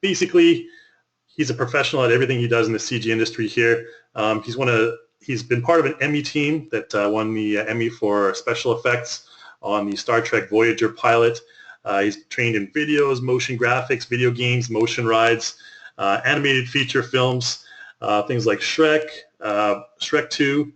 basically, he's a professional at everything he does in the CG industry here. He's been part of an Emmy team that won the Emmy for special effects on the Star Trek Voyager pilot. He's trained in videos, motion graphics, video games, motion rides, animated feature films, things like Shrek, Shrek 2,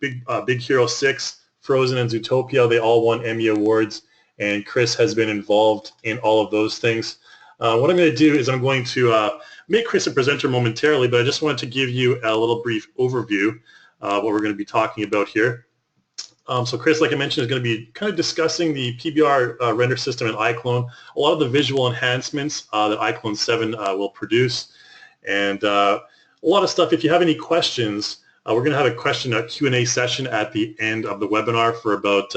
Big Hero 6, Frozen, and Zootopia. They all won Emmy Awards, and Cris has been involved in all of those things. What I'm going to do is I'm going to make Cris a presenter momentarily, but I just wanted to give you a little brief overview of what we're going to be talking about here. So Cris, like I mentioned, is going to be kind of discussing the PBR render system in iClone, a lot of the visual enhancements that iClone 7 will produce, and a lot of stuff. If you have any questions, we're going to have a Q&A session at the end of the webinar for about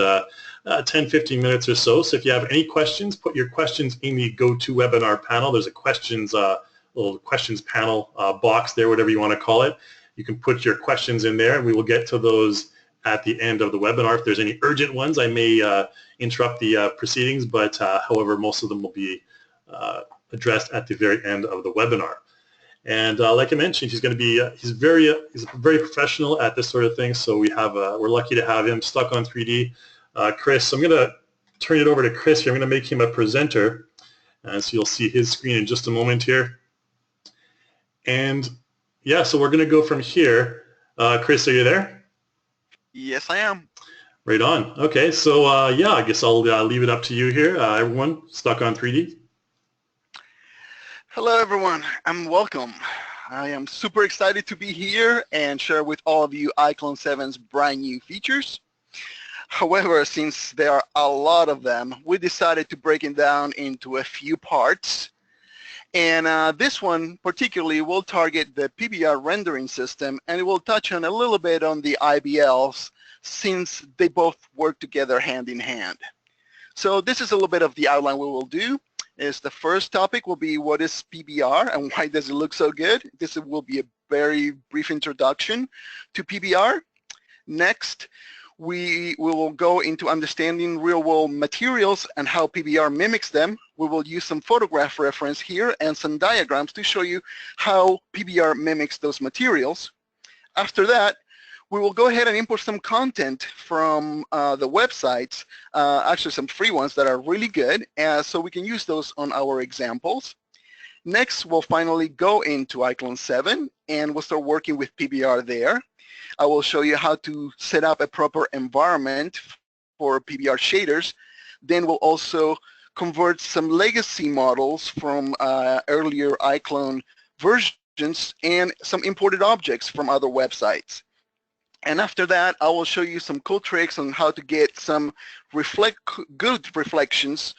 10-15 minutes or so. So if you have any questions, put your questions in the GoToWebinar panel. There's a little questions panel box there, whatever you want to call it. You can put your questions in there, and we will get to those at the end of the webinar. If there's any urgent ones, I may interrupt the proceedings, but however, most of them will be addressed at the very end of the webinar. And like I mentioned, he's very professional at this sort of thing. So we're lucky to have him. Stuck on 3D, Cris. So I'm going to turn it over to Cris here. I'm going to make him a presenter, and so you'll see his screen in just a moment here. And yeah, so we're going to go from here. Cris, are you there? Yes, I am. Right on. Okay, so yeah, I guess I'll leave it up to you here. Everyone, Stuck on 3D. Hello, everyone, and welcome. I am super excited to be here and share with all of you iClone 7's brand new features. However, since there are a lot of them, we decided to break it down into a few parts. And this one particularly will target the PBR rendering system, and it will touch on a little bit on the IBLs since they both work together hand in hand. So this is a little bit of the outline we will do. The first topic will be what is PBR and why does it look so good. This will be a very brief introduction to PBR. Next, we will go into understanding real-world materials and how PBR mimics them. We will use some photograph reference here and some diagrams to show you how PBR mimics those materials. After that, we will go ahead and import some content from the websites, actually some free ones that are really good, so we can use those on our examples. Next, we'll finally go into iClone 7 and we'll start working with PBR there. I will show you how to set up a proper environment for PBR shaders. Then we'll also convert some legacy models from earlier iClone versions and some imported objects from other websites. And after that, I will show you some cool tricks on how to get some good reflections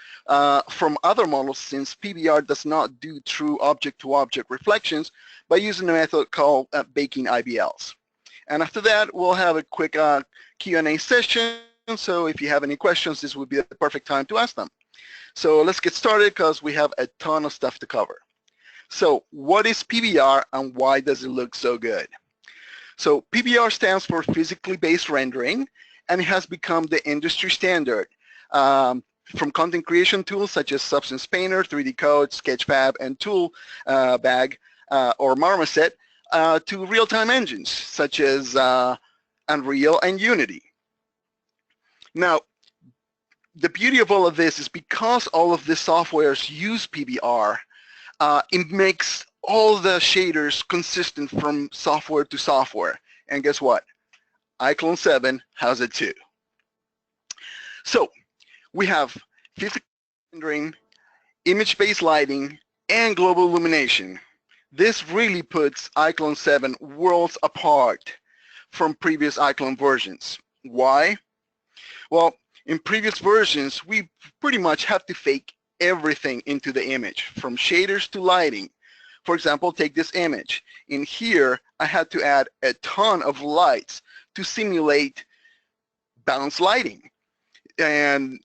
from other models, since PBR does not do true object-to-object reflections, by using a method called baking IBLs. And after that, we'll have a quick Q&A session. So if you have any questions, this would be the perfect time to ask them. So let's get started because we have a ton of stuff to cover. So what is PBR and why does it look so good? So PBR stands for physically based rendering, and it has become the industry standard from content creation tools such as Substance Painter, 3D Code, Sketchfab, and Toolbag or Marmoset to real-time engines such as Unreal and Unity. Now, the beauty of all of this is because all of the softwares use PBR, it makes all the shaders consistent from software to software. And guess what? iClone 7 has it too. So we have physical rendering, image-based lighting, and global illumination. This really puts iClone 7 worlds apart from previous iClone versions. Why? Well, in previous versions, we pretty much have to fake everything into the image, from shaders to lighting. For example, take this image. In here, I had to add a ton of lights to simulate balanced lighting. And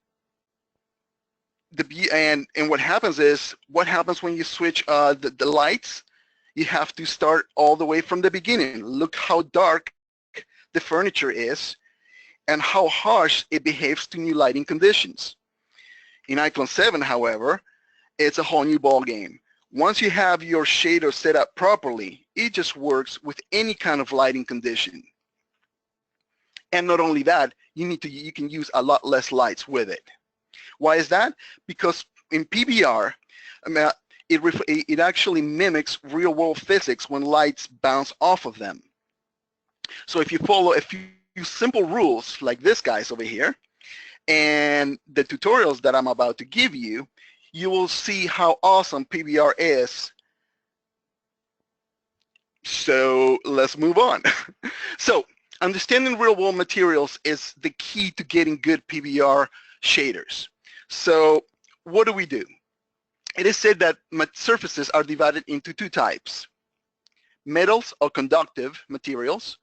what happens is, what happens when you switch the lights? You have to start all the way from the beginning. Look how dark the furniture is and how harsh it behaves to new lighting conditions. In iClone 7, however, it's a whole new ball game. Once you have your shader set up properly, it just works with any kind of lighting condition. And not only that, you can use a lot less lights with it. Why is that? Because in PBR, it actually mimics real-world physics when lights bounce off of them. So if you follow a few simple rules like this guy's over here, and the tutorials that I'm about to give you, you will see how awesome PBR is. So let's move on. So understanding real-world materials is the key to getting good PBR shaders. So what do we do? It is said that surfaces are divided into two types: metals or conductive materials,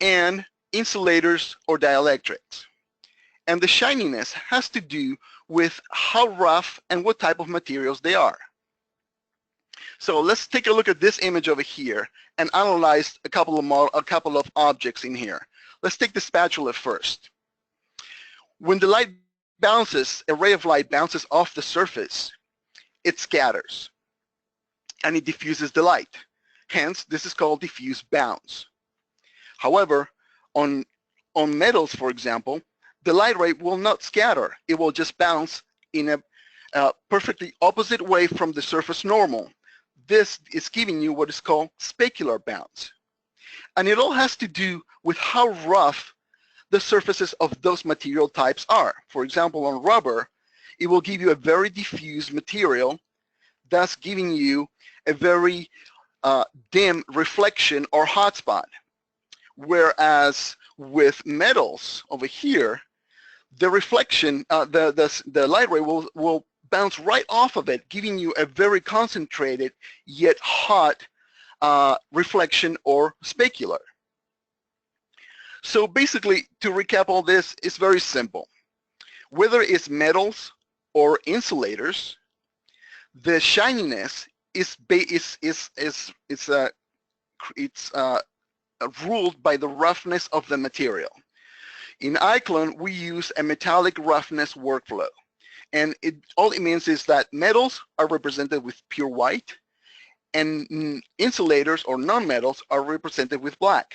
and insulators or dielectrics. And the shininess has to do with how rough and what type of materials they are. So let's take a look at this image over here and analyze a couple of objects in here. Let's take the spatula first. When the light bounces, a ray of light bounces off the surface, it scatters and it diffuses the light. Hence, this is called diffuse bounce. However, on metals, for example, the light ray will not scatter. It will just bounce in a perfectly opposite way from the surface normal. This is giving you what is called specular bounce. And it all has to do with how rough the surfaces of those material types are. For example, on rubber, it will give you a very diffuse material, thus giving you a very dim reflection or hotspot. Whereas with metals over here, the reflection, the light ray will bounce right off of it, giving you a very concentrated yet hot reflection or specular. So basically, to recap all this, it's very simple. Whether it's metals or insulators, the shininess is ruled by the roughness of the material. In iClone, we use a metallic roughness workflow. And all it means is that metals are represented with pure white, and insulators or non-metals are represented with black,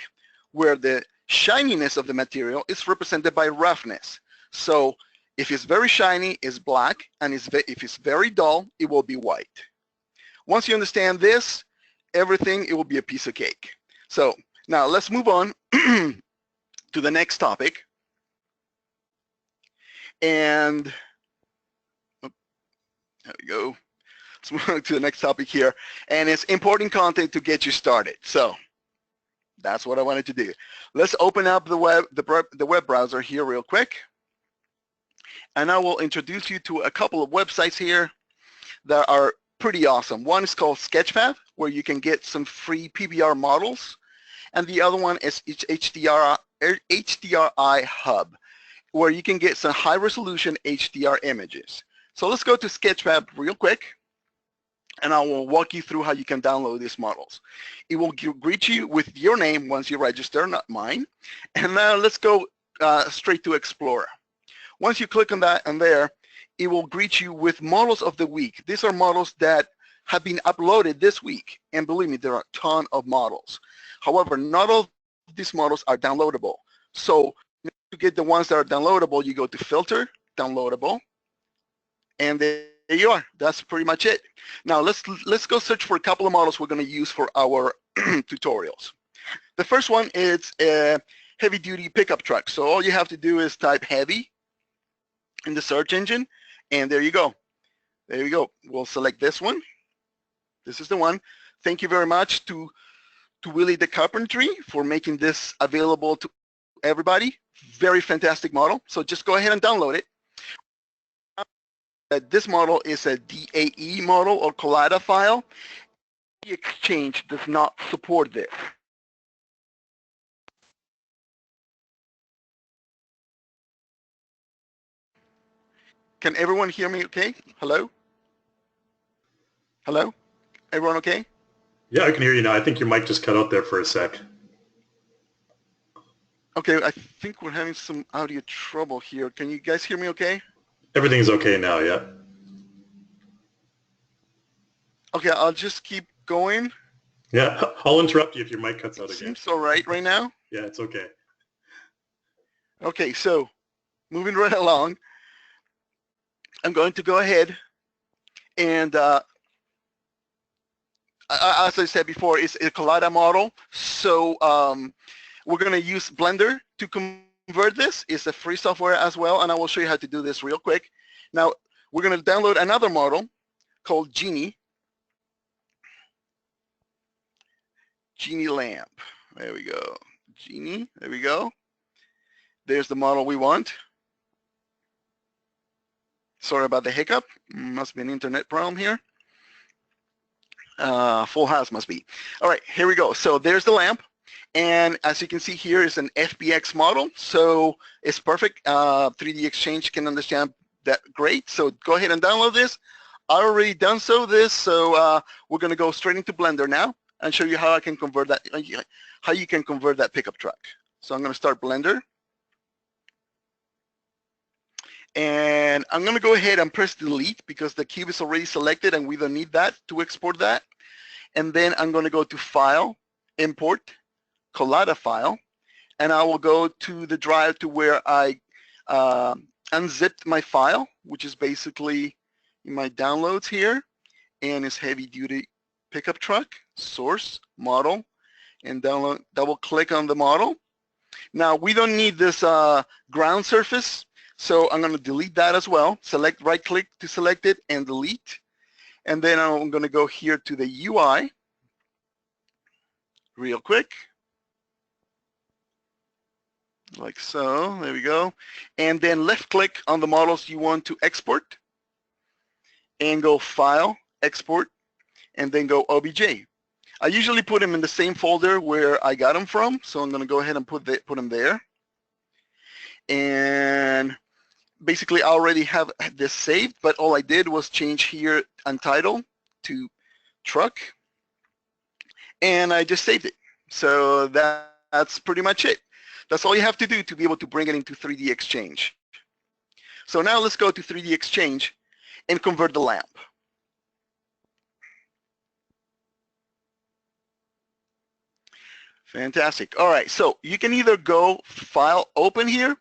where the shininess of the material is represented by roughness. So if it's very shiny, it's black, and if it's very dull, it will be white. Once you understand this, everything, it will be a piece of cake. So now let's move on to the next topic. And there we go. Let's move on to the next topic here. And it's important content to get you started. So that's what I wanted to do. Let's open up the web browser here real quick. And I will introduce you to a couple of websites here that are pretty awesome. One is called Sketchfab, where you can get some free PBR models. And the other one is HDRI Hub, where you can get some high-resolution HDR images. So let's go to Sketchfab real quick, and I will walk you through how you can download these models. It will greet you with your name once you register, not mine. And now let's go straight to Explorer. Once you click on that and there, it will greet you with models of the week. These are models that have been uploaded this week, and believe me, there are a ton of models. However, not all of these models are downloadable. So to get the ones that are downloadable, you go to Filter, Downloadable, and there you are. That's pretty much it. Now let's go search for a couple of models we're going to use for our tutorials. The first one is a heavy-duty pickup truck. So all you have to do is type heavy in the search engine, and there you go. There you go. We'll select this one. This is the one. Thank you very much to Willie the Carpentry for making this available to everybody. Very fantastic model. So just go ahead and download it. This model is a DAE model or Collada file. The Exchange does not support this. Can everyone hear me okay? Hello? Hello? Everyone okay? Yeah, I can hear you now. I think your mic just cut out there for a sec. Okay, I think we're having some audio trouble here. Can you guys hear me okay? Everything's okay now, yeah. Okay, I'll just keep going. Yeah, I'll interrupt you if your mic cuts out again. Seems all right now. Yeah, it's okay. Okay, so moving right along, I'm going to go ahead and as I said before, it's a Collada model. So we're going to use Blender to convert this. It's a free software as well, and I will show you how to do this real quick. Now, we're going to download another model called Genie lamp. There we go. Genie, there we go. There's the model we want. Sorry about the hiccup. Must be an internet problem here. Full house must be. All right, here we go. So there's the lamp. And as you can see here is an FBX model. So it's perfect. 3D Exchange can understand that great. So go ahead and download this. I already done so we're going to go straight into Blender now and show you how I can convert that, how you can convert that pickup truck. So I'm going to start Blender. And I'm going to go ahead and press delete because the cube is already selected and we don't need that to export that. And then I'm going to go to File, Import, Collada File, and I will go to the drive to where I unzipped my file, which is basically in my downloads here, and it's heavy duty pickup truck, source, model, and double click on the model. Now we don't need this ground surface, so I'm going to delete that as well. Select, right click to select it and delete. And then I'm going to go here to the UI real quick. Like so, there we go. And then left click on the models you want to export and go File, Export, and then go OBJ. I usually put them in the same folder where I got them from, so I'm going to go ahead and put them there. And basically I already have this saved, but all I did was change here untitled to truck, and I just saved it. So that's pretty much it. That's all you have to do to be able to bring it into 3D Exchange. So now let's go to 3D Exchange and convert the lamp. Fantastic. All right, so you can either go File, Open here,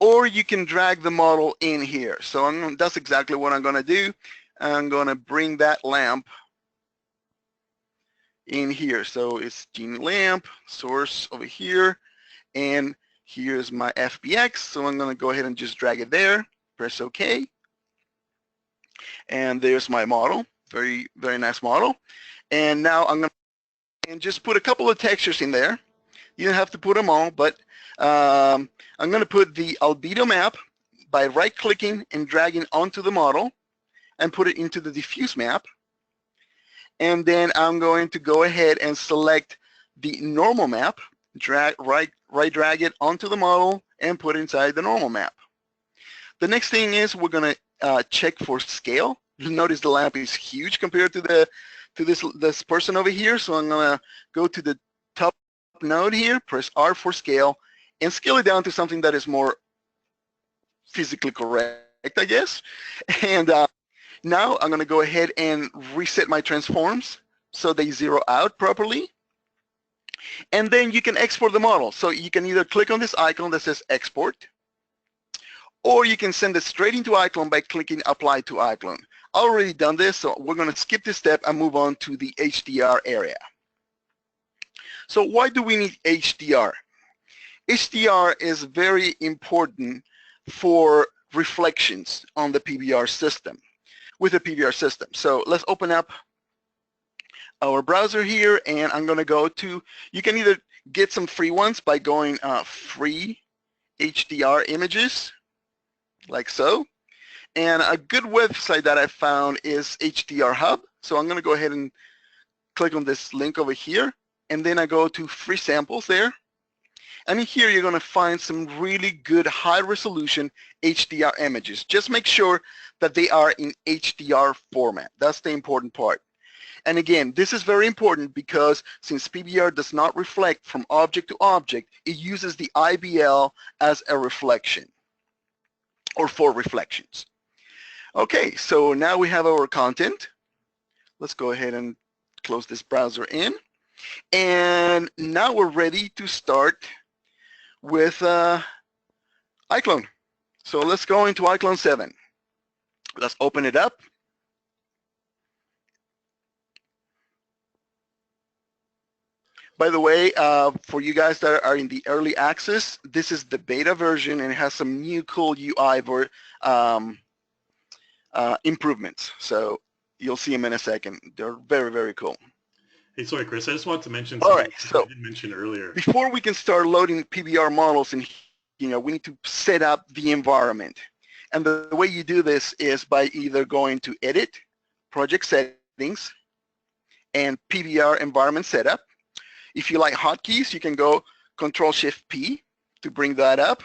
or you can drag the model in here. So that's exactly what I'm going to do. I'm going to bring that lamp in here. So it's Genie lamp, source over here, and here's my FBX. So I'm going to go ahead and just drag it there, press OK. And there's my model, very, very nice model. And now I'm going to just put a couple of textures in there. You don't have to put them all, but I'm going to put the albedo map by right-clicking and dragging onto the model and put it into the diffuse map. And then I'm going to go ahead and select the normal map, right drag it onto the model and put it inside the normal map. The next thing is we're going to check for scale. Notice the lamp is huge compared to this person over here. So I'm going to go to the top node here, press R for scale, and scale it down to something that is more physically correct, I guess. And now I'm going to go ahead and reset my transforms so they zero out properly. And then you can export the model. So you can either click on this icon that says export, or you can send it straight into iClone by clicking apply to iClone. I already done this, so we're going to skip this step and move on to the HDR area. So why do we need HDR? HDR is very important for reflections on the PBR system, with the PBR system. So let's open up our browser here, and I'm going to go to, you can either get some free ones by going free HDR images, like so. And a good website that I found is HDR Hub. So I'm going to go ahead and click on this link over here, and then I go to free samples there. And in here you're going to find some really good high resolution HDR images. Just make sure that they are in HDR format. That's the important part. And again, this is very important because since PBR does not reflect from object to object, it uses the IBL as a reflection, or for reflections. Okay, so now we have our content. Let's go ahead and close this browser in. And now we're ready to start with iClone. So let's go into iClone 7. Let's open it up. By the way, for you guys that are in the early access, this is the beta version and it has some new cool UI improvements. So you'll see them in a second. They're very, very cool. Hey, sorry, Chris, I just wanted to mention All something right, so I didn't mention earlier. Before we can start loading PBR models, and we need to set up the environment. And the way you do this is by either going to Edit, Project Settings, and PBR Environment Setup. If you like hotkeys, you can go Control-Shift-P to bring that up.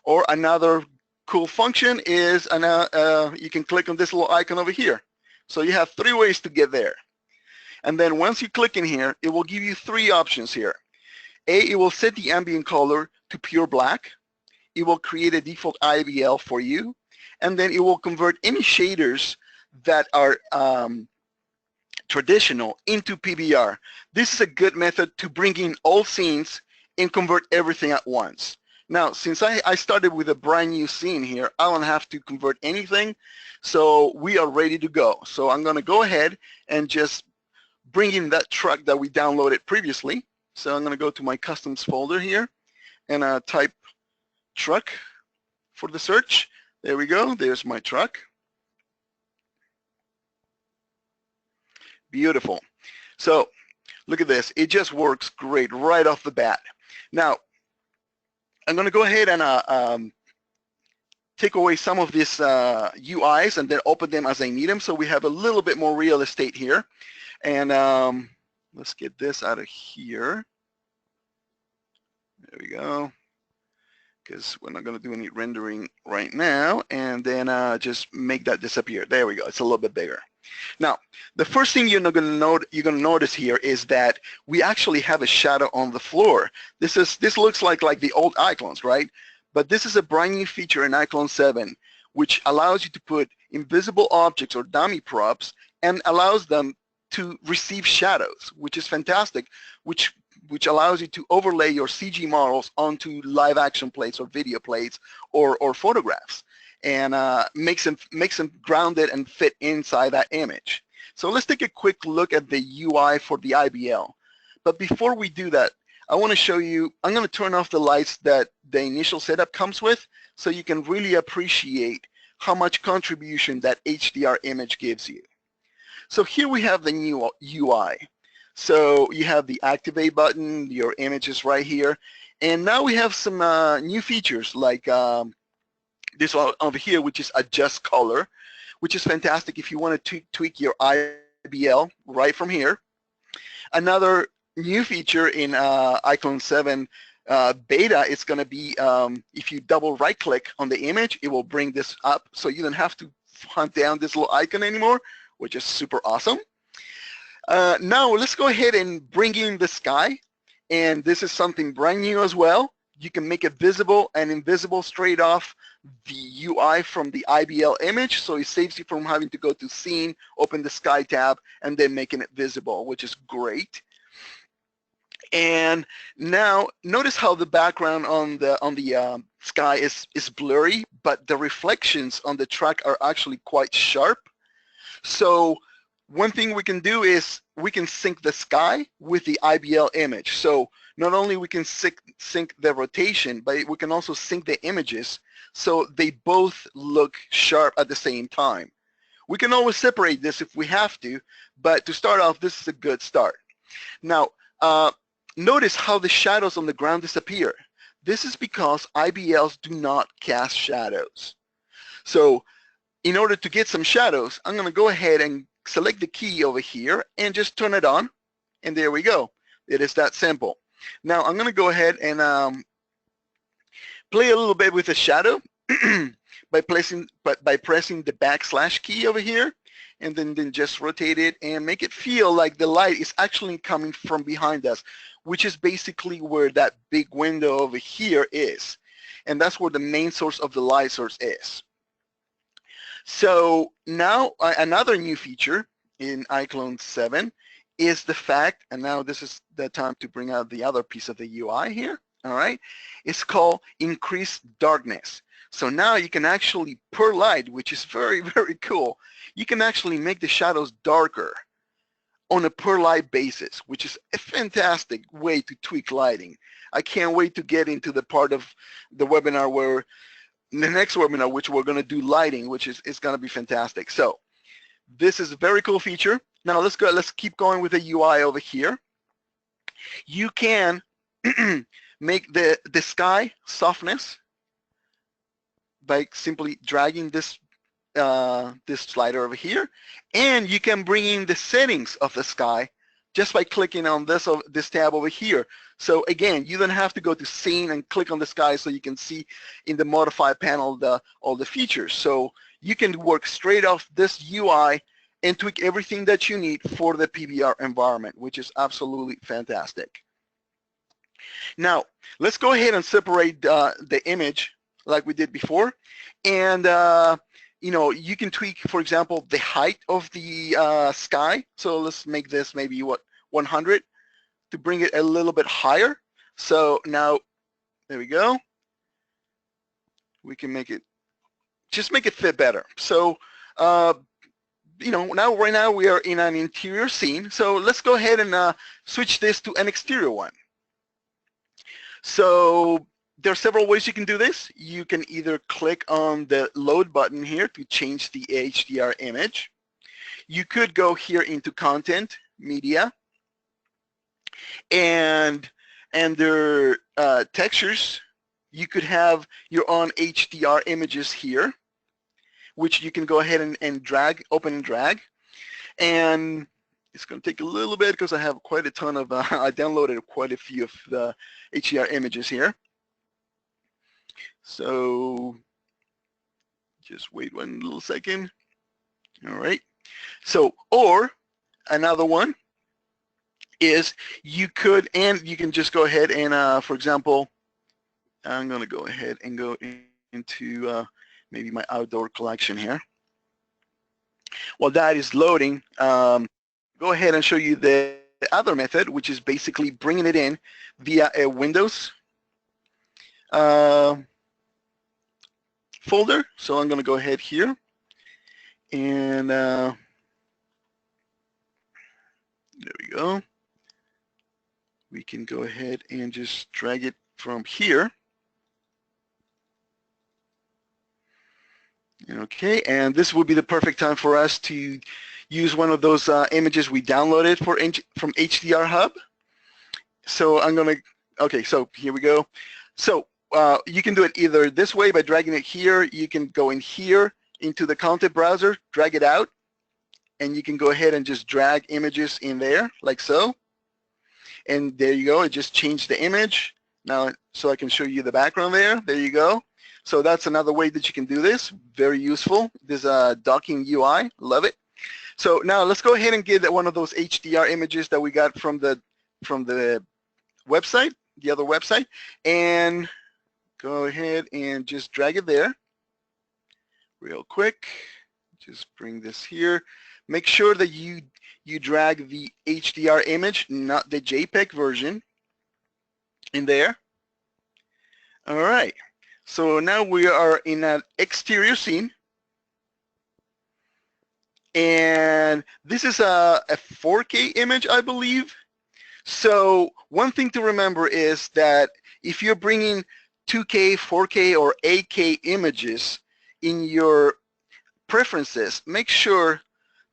Or another cool function is you can click on this little icon over here. So you have 3 ways to get there. And then once you click in here, it will give you 3 options here. A, it will set the ambient color to pure black. It will create a default IBL for you. And then it will convert any shaders that are traditional into PBR. This is a good method to bring in all scenes and convert everything at once. Now, since I started with a brand new scene here, I don't have to convert anything. So we are ready to go. So I'm going to go ahead and just bring in that truck that we downloaded previously. So I'm going to go to my customs folder here and type truck for the search. There we go. There's my truck. Beautiful. So look at this. It just works great right off the bat. Now, I'm going to go ahead and take away some of these UIs and then open them as I need them so we have a little bit more real estate here. And let's get this out of here. There we go. Because we're not going to do any rendering right now. And then just make that disappear. There we go. It's a little bit bigger. Now, the first thing you're going to notice here is that we actually have a shadow on the floor. This looks like the old iClones, right? But this is a brand new feature in iClone 7, which allows you to put invisible objects or dummy props and allows them to receive shadows, which is fantastic, which allows you to overlay your CG models onto live action plates or video plates or photographs, and makes them grounded and fit inside that image. So let's take a quick look at the UI for the IBL. But before we do that, I want to show you, I'm going to turn off the lights that the initial setup comes with so you can really appreciate how much contribution that HDR image gives you. So here we have the new UI. So you have the activate button, your image is right here, and now we have some new features like this one over here, which is adjust color, which is fantastic if you want to tweak your IBL right from here. Another new feature in iClone 7 beta is going to be if you double right click on the image, it will bring this up so you don't have to hunt down this little icon anymore, which is super awesome. Now let's go ahead and bring in the sky, and this is something brand new as well. You can make it visible and invisible straight off the UI from the IBL image, so it saves you from having to go to scene, open the sky tab, and then making it visible, which is great. And now notice how the background on the sky is blurry, but the reflections on the track are actually quite sharp. So one thing we can do is we can sync the sky with the IBL image. So not only we can sync the rotation, but we can also sync the images so they both look sharp at the same time. We can always separate this if we have to, but to start off, this is a good start. Now, notice how the shadows on the ground disappear. This is because IBLs do not cast shadows. So in order to get some shadows, I'm going to go ahead and select the key over here and just turn it on, and there we go. It is that simple. Now I'm going to go ahead and play a little bit with the shadow by pressing the backslash key over here, and then just rotate it and make it feel like the light is actually coming from behind us, which is basically where that big window over here is, and that's where the main source of the light source is. So now another new feature in iClone 7 is the fact, and now this is the time to bring out the other piece of the UI here, all right? It's called increased darkness. So now you can actually, per light, which is very, very cool, you can actually make the shadows darker on a per light basis, which is a fantastic way to tweak lighting. I can't wait to get into the part of the webinar where, the next webinar, which we're gonna do lighting, which is gonna be fantastic. So this is a very cool feature. Now let's keep going with the UI over here. You can make the sky softness by simply dragging this this slider over here, and you can bring in the settings of the sky just by clicking on this tab over here. So again, you don't have to go to scene and click on the sky so you can see in the modify panel all the features. So you can work straight off this UI and tweak everything that you need for the PBR environment, which is absolutely fantastic. Now, let's go ahead and separate the image like we did before. And you know, you can tweak, for example, the height of the sky. So let's make this maybe, what, 100 to bring it a little bit higher. So now, there we go. We can make it, just make it fit better. So, you know, right now we are in an interior scene. So let's go ahead and switch this to an exterior one. So there are several ways you can do this. You can either click on the load button here to change the HDR image. You could go here into content, media, and under textures, you could have your own HDR images here, which you can go ahead and drag, open and drag. And it's going to take a little bit because I have quite a ton of, I downloaded quite a few of the HDR images here. So just wait one little second. All right. So, or another one is you could, and you can just go ahead and, for example, I'm going to go ahead and go into maybe my outdoor collection here. While that is loading, go ahead and show you the other method, which is basically bringing it in via a Windows folder. So I'm going to go ahead here and there we go. We can go ahead and just drag it from here. Okay, and this would be the perfect time for us to use one of those images we downloaded from HDR Hub. So I'm going to, okay, so here we go. So you can do it either this way by dragging it here. You can go in here into the content browser, drag it out, and you can go ahead and just drag images in there like so. And there you go, it just changed the image. Now, so I can show you the background there. There you go. So that's another way that you can do this. Very useful. This docking UI, love it. So now let's go ahead and get one of those HDR images that we got from the website, the other website, and go ahead and just drag it there real quick. Just bring this here. Make sure that you drag the HDR image, not the JPEG version, in there. All right. So now we are in an exterior scene. And this is a 4K image, I believe. So one thing to remember is that if you're bringing 2K, 4K, or 8K images in your preferences, make sure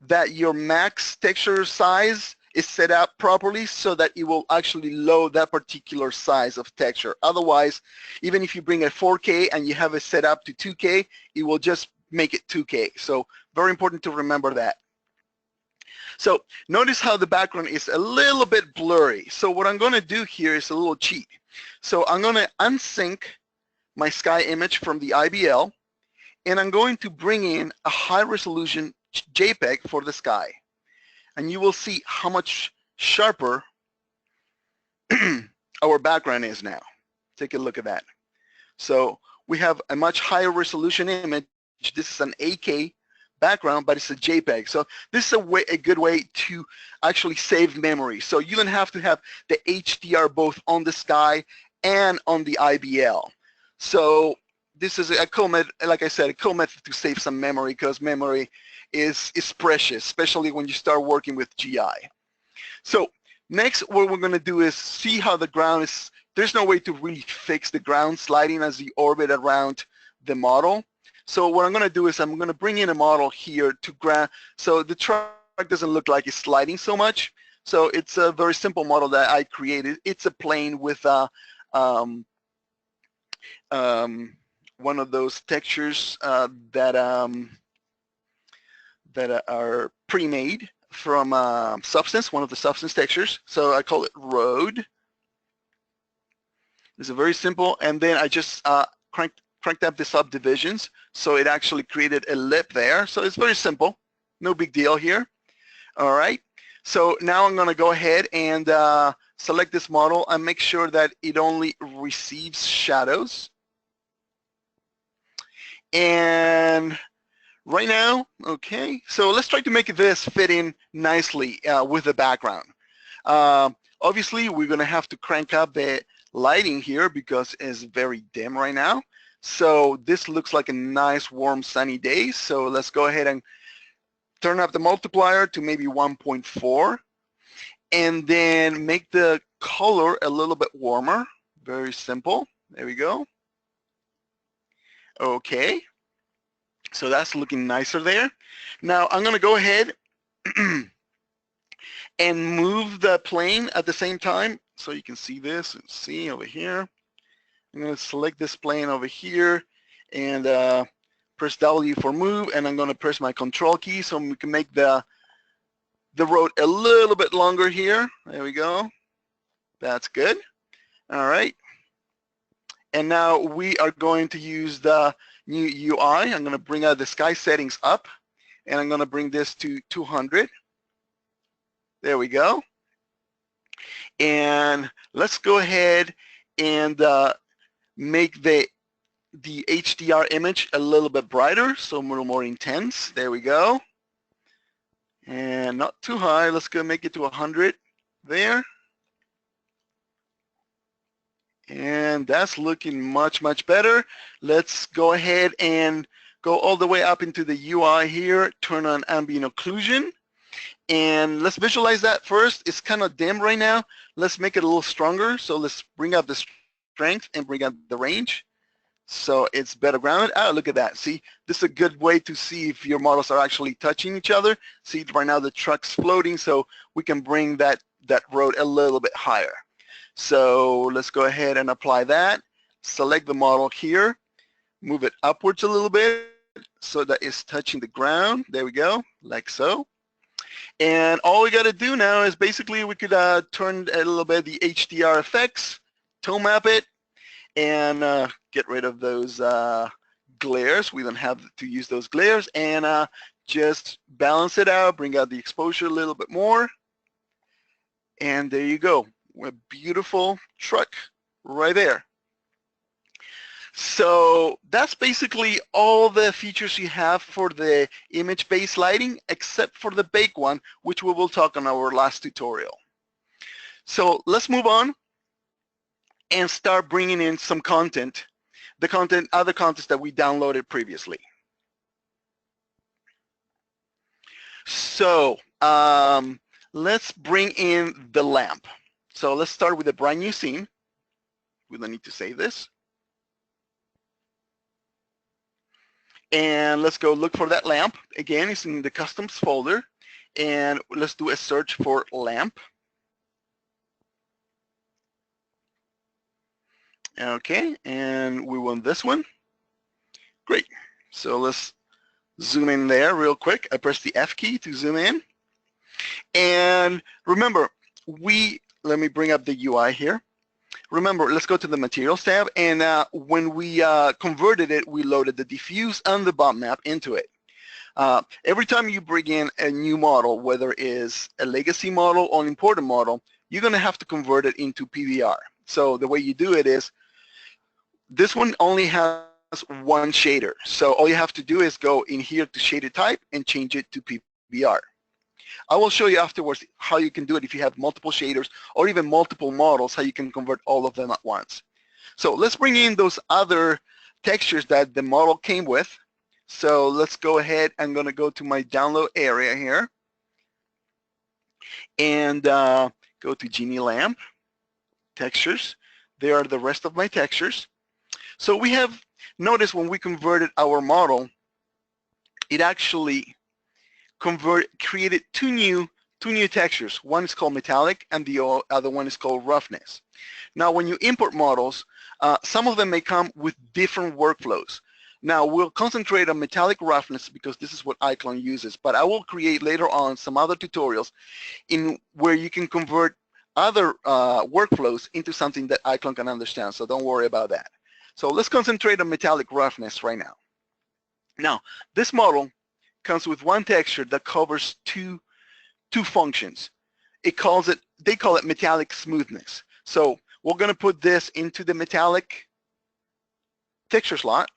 that your max texture size is set up properly so that it will actually load that particular size of texture. Otherwise, even if you bring a 4K and you have it set up to 2K, it will just make it 2K. So very important to remember that. So notice how the background is a little bit blurry. So what I'm going to do here is a little cheat. So I'm going to unsync my sky image from the IBL, and I'm going to bring in a high resolution JPEG for the sky. And you will see how much sharper our background is now. Take a look at that. So we have a much higher resolution image. This is an 8K background, but it's a JPEG. So this is a good way to actually save memory. So you don't have to have the HDR both on the sky and on the IBL. So this is a cool method, like I said, a cool method to save some memory, because memory is precious, especially when you start working with GI. So next, what we're going to do is see how the ground is. There's no way to really fix the ground sliding as you orbit around the model. So what I'm going to do is I'm going to bring in a model here to ground, so the truck doesn't look like it's sliding so much. So it's a very simple model that I created. It's a plane with one of those textures that are pre-made from Substance, one of the Substance textures. So I call it Road. It's a very simple, and then I just cranked up the subdivisions, so it actually created a lip there. So it's very simple, no big deal here. All right, so now I'm going to go ahead and select this model and make sure that it only receives shadows. And right now, okay, so let's try to make this fit in nicely with the background. Obviously, we're going to have to crank up the lighting here because it's very dim right now. So this looks like a nice, warm, sunny day. So let's go ahead and turn up the multiplier to maybe 1.4, and then make the color a little bit warmer. Very simple. There we go. Okay. So that's looking nicer there. Now I'm going to go ahead and move the plane at the same time, so you can see this. See over here. I'm going to select this plane over here and press W for move, and I'm going to press my control key so we can make the road a little bit longer here. There we go. That's good. All right. And now we are going to use the new UI. I'm going to bring out the sky settings up, and I'm going to bring this to 200. There we go. And let's go ahead and make the HDR image a little bit brighter, so a little more intense. There we go. And not too high. Let's go make it to 100 there. And that's looking much, much better. Let's go ahead and go all the way up into the UI here, turn on ambient occlusion. And let's visualize that first. It's kind of dim right now. Let's make it a little stronger. So let's bring up the strength and bring up the range. So it's better grounded. Oh, look at that. See, this is a good way to see if your models are actually touching each other. See, right now the truck's floating, so we can bring that road a little bit higher. So let's go ahead and apply that. Select the model here. Move it upwards a little bit so that it's touching the ground. There we go, like so. And all we got to do now is basically we could turn a little bit the HDR effects, tone map it, and get rid of those glares. We don't have to use those glares, and just balance it out, bring out the exposure a little bit more, and there you go. A beautiful truck right there. So that's basically all the features you have for the image-based lighting, except for the bake one, which we will talk on our last tutorial. So let's move on and start bringing in some content, other contents that we downloaded previously. So let's bring in the lamp. So let's start with a brand new scene. We don't need to save this. And let's go look for that lamp. Again, it's in the customs folder. And let's do a search for lamp. Okay, and we want this one. Great. So let's zoom in there real quick. I press the F key to zoom in. And remember, let me bring up the UI here. Remember, let's go to the Materials tab, and when we converted it, we loaded the diffuse and the bump map into it. Every time you bring in a new model, whether it is a legacy model or an imported model, you're going to have to convert it into PBR. So the way you do it is, this one only has one shader. So all you have to do is go in here to shaded type and change it to PBR. I will show you afterwards how you can do it if you have multiple shaders or even multiple models, how you can convert all of them at once. So let's bring in those other textures that the model came with. So let's go ahead. I'm going to go to my download area here and go to Genie Lamp, textures. There are the rest of my textures. So we have noticed when we converted our model, it actually created two new textures. One is called metallic and the other one is called roughness. Now when you import models, some of them may come with different workflows. Now we'll concentrate on metallic roughness because this is what iClone uses, but I will create later on some other tutorials in where you can convert other workflows into something that iClone can understand, so don't worry about that. So let's concentrate on metallic roughness right now. Now this model comes with one texture that covers two functions. They call it metallic smoothness. So we're going to put this into the metallic texture slot,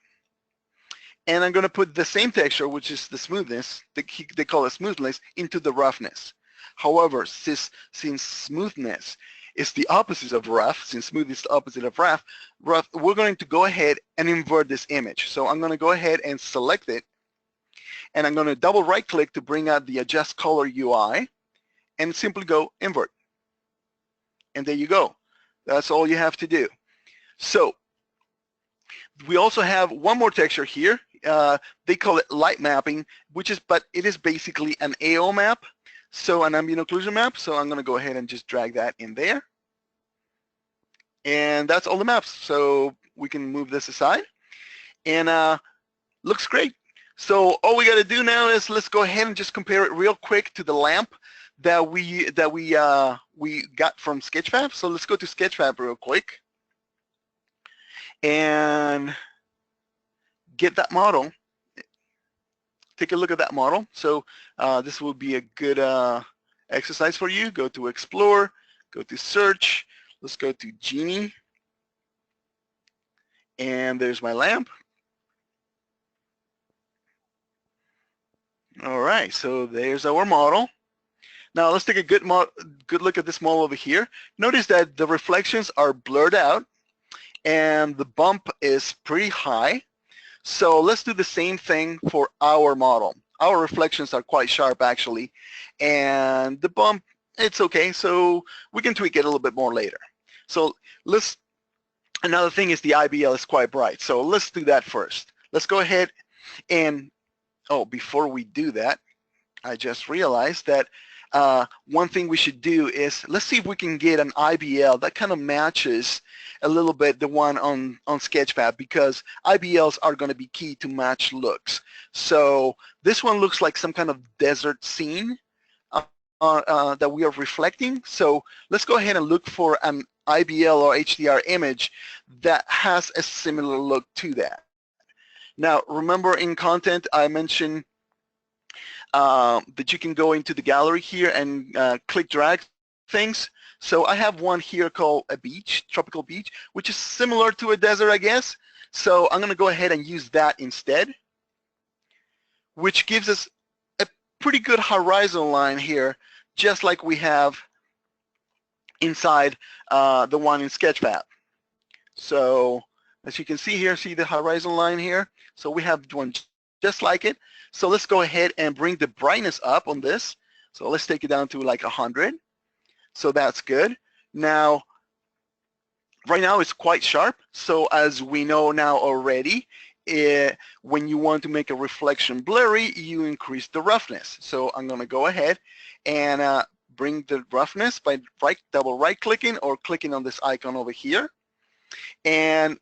and I'm going to put the same texture, which is the smoothness, they call it smoothness, into the roughness. However, since smoothness is the opposite of rough, since smooth is the opposite of rough, we're going to go ahead and invert this image. So I'm going to go ahead and select it, and I'm going to double right click to bring out the adjust color UI and simply go invert. And there you go. That's all you have to do. So we also have one more texture here. They call it light mapping, but it is basically an AO map, so an ambient occlusion map. So I'm going to go ahead and just drag that in there. And that's all the maps. So we can move this aside, and looks great. So all we got to do now is let's go ahead and just compare it real quick to the lamp that we got from Sketchfab. So let's go to Sketchfab real quick and get that model. Take a look at that model. So this will be a good exercise for you. Go to Explore, go to Search. Let's go to Genie, and there's my lamp. All right, so there's our model. Now let's take a good look at this model over here. Notice that the reflections are blurred out and the bump is pretty high. So let's do the same thing for our model. Our reflections are quite sharp actually, and the bump, it's okay, so we can tweak it a little bit more later. So another thing is the IBL is quite bright, so let's do that first. Let's go ahead and, before we do that, I just realized that one thing we should do is, let's see if we can get an IBL that kind of matches a little bit the one on Sketchfab, because IBLs are going to be key to match looks. So this one looks like some kind of desert scene that we are reflecting. So let's go ahead and look for an IBL or HDR image that has a similar look to that. Now remember, in content I mentioned that you can go into the gallery here and click drag things. So I have one here called a beach, tropical beach, which is similar to a desert, I guess. So I'm going to go ahead and use that instead, which gives us a pretty good horizon line here, just like we have inside the one in Sketchfab. So as you can see here, see the horizon line here? So we have one just like it. So let's go ahead and bring the brightness up on this. So let's take it down to like 100. So that's good. Now, right now it's quite sharp. So as we know now already, when you want to make a reflection blurry, you increase the roughness. So I'm going to go ahead and bring the roughness by double right clicking or clicking on this icon over here. And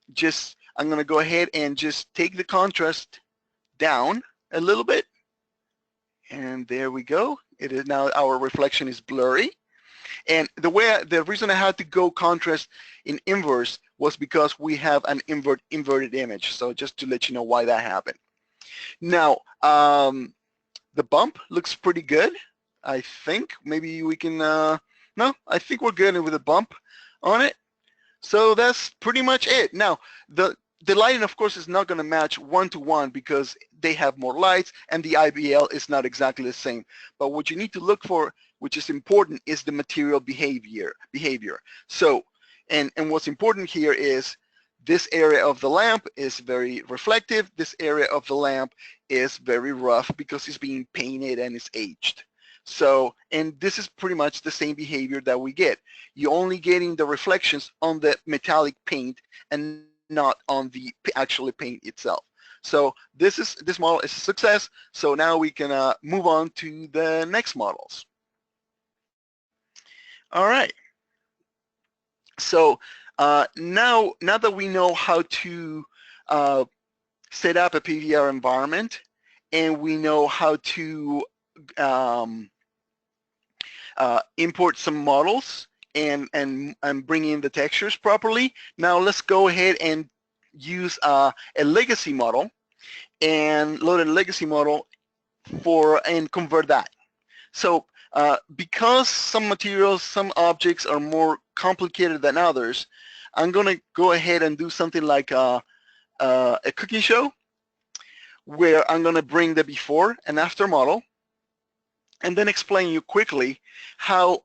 I'm going to go ahead and just take the contrast down a little bit. And there we go. It is now, our reflection is blurry. And the reason I had to go contrast in inverse was because we have an inverted image. So just to let you know why that happened. Now, the bump looks pretty good. I think maybe we can, no, I think we're good with the bump on it. So that's pretty much it. Now, the lighting, of course, is not going to match one-to-one because they have more lights and the IBL is not exactly the same. But what you need to look for, which is important, is the material behavior. So, and what's important here is this area of the lamp is very reflective. This area of the lamp is very rough because it's being painted and it's aged. So, and this is pretty much the same behavior that we get. You're only getting the reflections on the metallic paint and not on the actual paint itself. So this model is a success. So now we can move on to the next models. All right. So now that we know how to set up a PBR environment, and we know how to import some models and bring in the textures properly. Now let's go ahead and use a legacy model and load a legacy model and convert that. So because some materials, some objects are more complicated than others, I'm going to go ahead and do something like a cooking show where I'm going to bring the before and after model and then explain you quickly how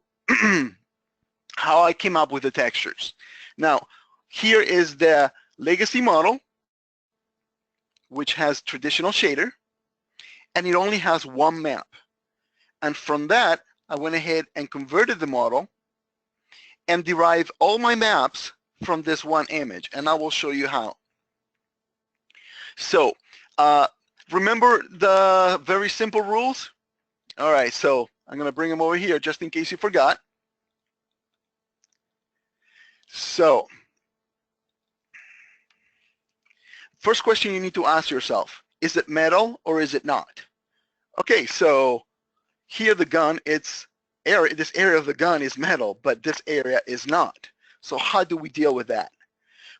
how I came up with the textures. Now, here is the legacy model, which has traditional shader, and it only has one map. And from that, I went ahead and converted the model and derived all my maps from this one image, and I will show you how. So, remember the very simple rules? All right, so I'm going to bring them over here just in case you forgot. So, first question you need to ask yourself, is it metal or is it not? Okay, so here the gun, this area of the gun is metal, but this area is not. So how do we deal with that?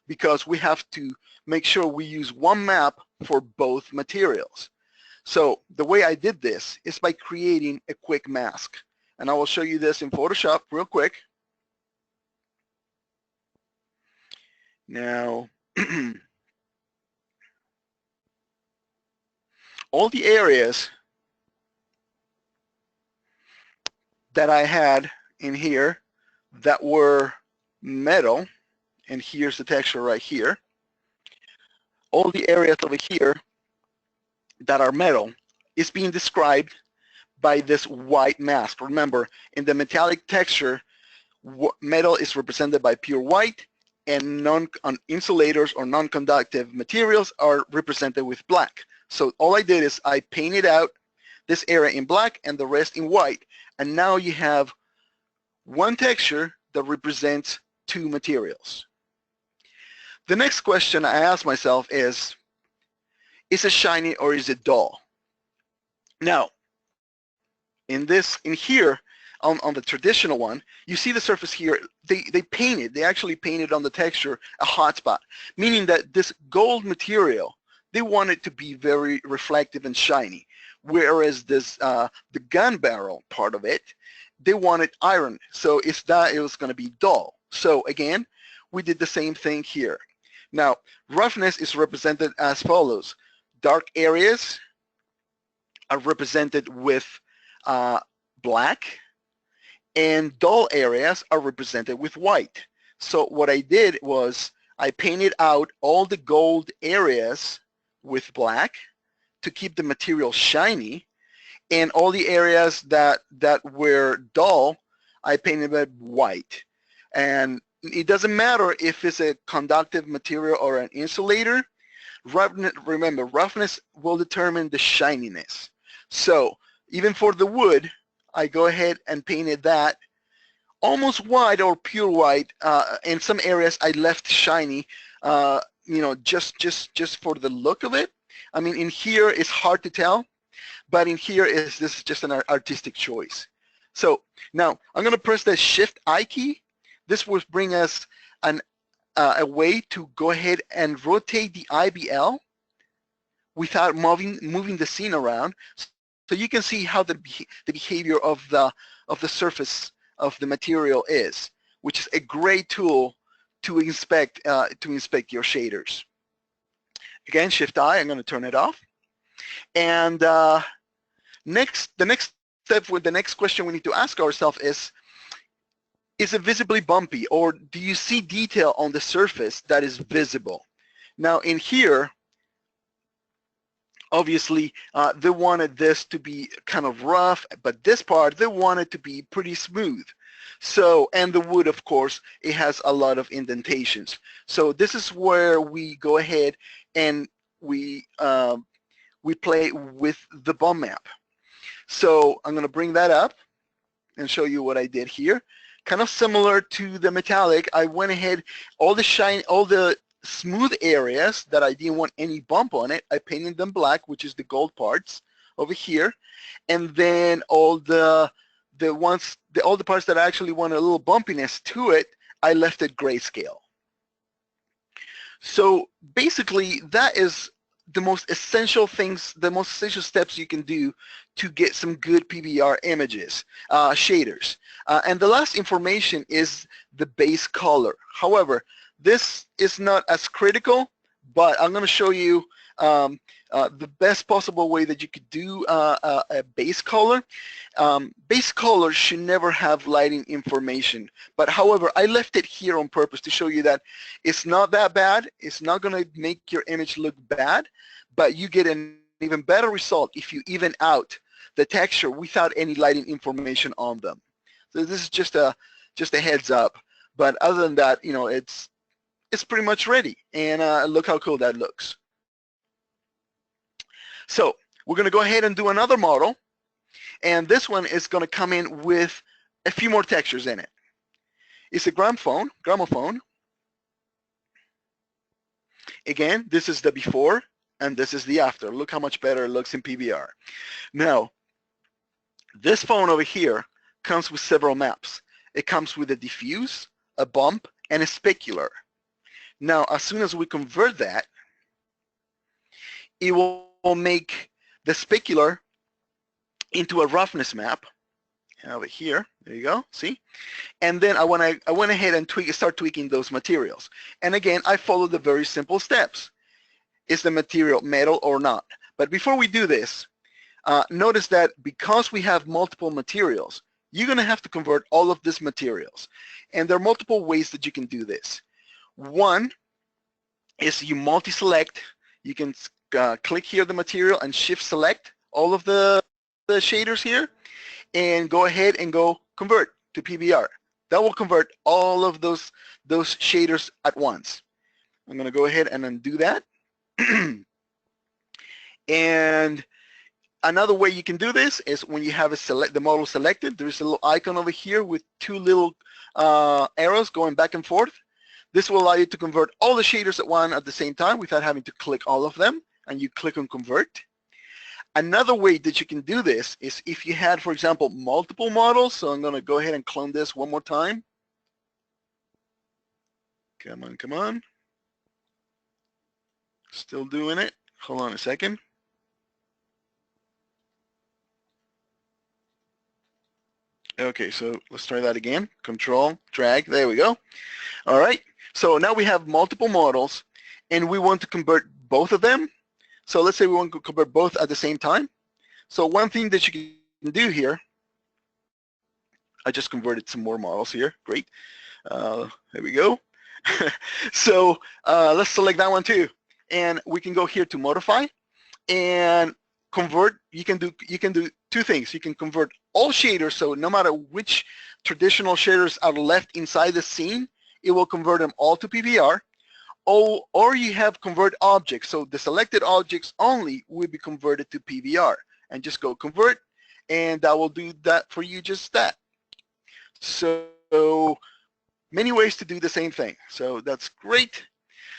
Because we have to make sure we use one map for both materials. So the way I did this is by creating a quick mask. And I will show you this in Photoshop real quick. Now, all the areas that I had in here that were metal, and here's the texture right here, all the areas over here that are metal is being described by this white mask. Remember, in the metallic texture, metal is represented by pure white, and insulators or non-conductive materials are represented with black. So all I did is I painted out this area in black and the rest in white, and now you have one texture that represents two materials. The next question I ask myself is it shiny or is it dull? Now, in here, on the traditional one, you see the surface here, they actually painted on the texture a hot spot, meaning that this gold material, they want it to be very reflective and shiny, whereas this the gun barrel part of it, they wanted iron, so it was going to be dull. So again, we did the same thing here. Now, roughness is represented as follows. Dark areas are represented with black, and dull areas are represented with white. So what I did was I painted out all the gold areas with black to keep the material shiny, and all the areas that were dull, I painted it white. And it doesn't matter if it's a conductive material or an insulator. Remember, roughness will determine the shininess. So even for the wood, I go ahead and painted that almost white or pure white. In some areas, I left shiny, just for the look of it. I mean, in here, it's hard to tell, but in here, this is just an artistic choice. So now I'm going to press the Shift-I key. This will bring us a way to go ahead and rotate the IBL without moving the scene around. So you can see how the behavior of the surface of the material is, which is a great tool to inspect your shaders. Again, Shift-I, I'm going to turn it off. And the next step with the next question we need to ask ourselves is it visibly bumpy, or do you see detail on the surface that is visible? Now in here, obviously, they wanted this to be kind of rough, but this part, they wanted to be pretty smooth. So, and the wood, of course, it has a lot of indentations. So this is where we go ahead and we play with the bump map. So I'm going to bring that up and show you what I did here. Kind of similar to the metallic, I went ahead, all the smooth areas that I didn't want any bump on it, I painted them black, which is the gold parts over here, and then all the parts that I actually want a little bumpiness to it, I left it grayscale. So basically, that is the most essential things, the most essential steps you can do to get some good PBR images, shaders. And the last information is the base color. However, this is not as critical, but I'm going to show you the best possible way that you could do a base color. Base color should never have lighting information, but however, I left it here on purpose to show you that it's not that bad. It's not going to make your image look bad, but you get an even better result if you even out the texture without any lighting information on them. So this is just a heads up, but other than that, you know, it's pretty much ready, and look how cool that looks. So we're going to go ahead and do another model, and this one is going to come in with a few more textures in it. It's a gramophone. Again, this is the before and this is the after. Look how much better it looks in PBR. Now, this phone over here comes with several maps. It comes with a diffuse, a bump, and a specular. Now, as soon as we convert that, it will make the specular into a roughness map. Over here, there you go, see? And then I went ahead and start tweaking those materials. And again, I followed the very simple steps. Is the material metal or not? But before we do this, notice that because we have multiple materials, you're going to have to convert all of these materials. And there are multiple ways that you can do this. One is you multi-select. You can click here the material and shift select all of the shaders here and go ahead and go convert to PBR. That will convert all of those shaders at once. I'm going to go ahead and undo that. And another way you can do this is when you have the model selected, there's a little icon over here with two little arrows going back and forth. This will allow you to convert all the shaders at the same time without having to click all of them, and you click on convert. Another way that you can do this is if you had, for example, multiple models. So I'm going to go ahead and clone this one more time. Come on, come on. Still doing it. Hold on a second. Okay, so let's try that again. Control, drag, there we go. All right, so now we have multiple models and we want to convert both of them. So let's say we want to convert both at the same time. So one thing that you can do here, I just converted some more models here, great. There we go. So let's select that one too. And we can go here to modify and convert. You can do two things. You can convert all shaders, so no matter which traditional shaders are left inside the scene, it will convert them all to PBR. Or you have convert objects, so the selected objects only will be converted to PBR, and just go convert, and that will do that for you, just that. So many ways to do the same thing, so that's great.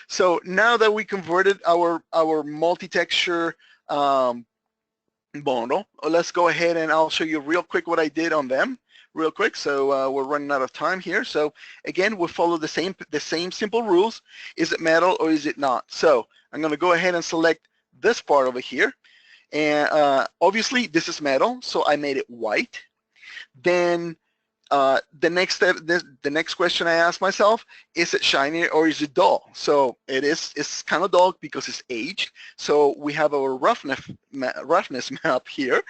So now that we converted our multi-texture model, let's go ahead and I'll show you real quick what I did on them real quick. So we're running out of time here. So again, we'll follow the same simple rules. Is it metal or is it not? So I'm going to go ahead and select this part over here. And obviously this is metal, so I made it white. Then The next step, the next question I ask myself, is it shiny or is it dull? So it's kind of dull because it's aged. So we have our roughness map here,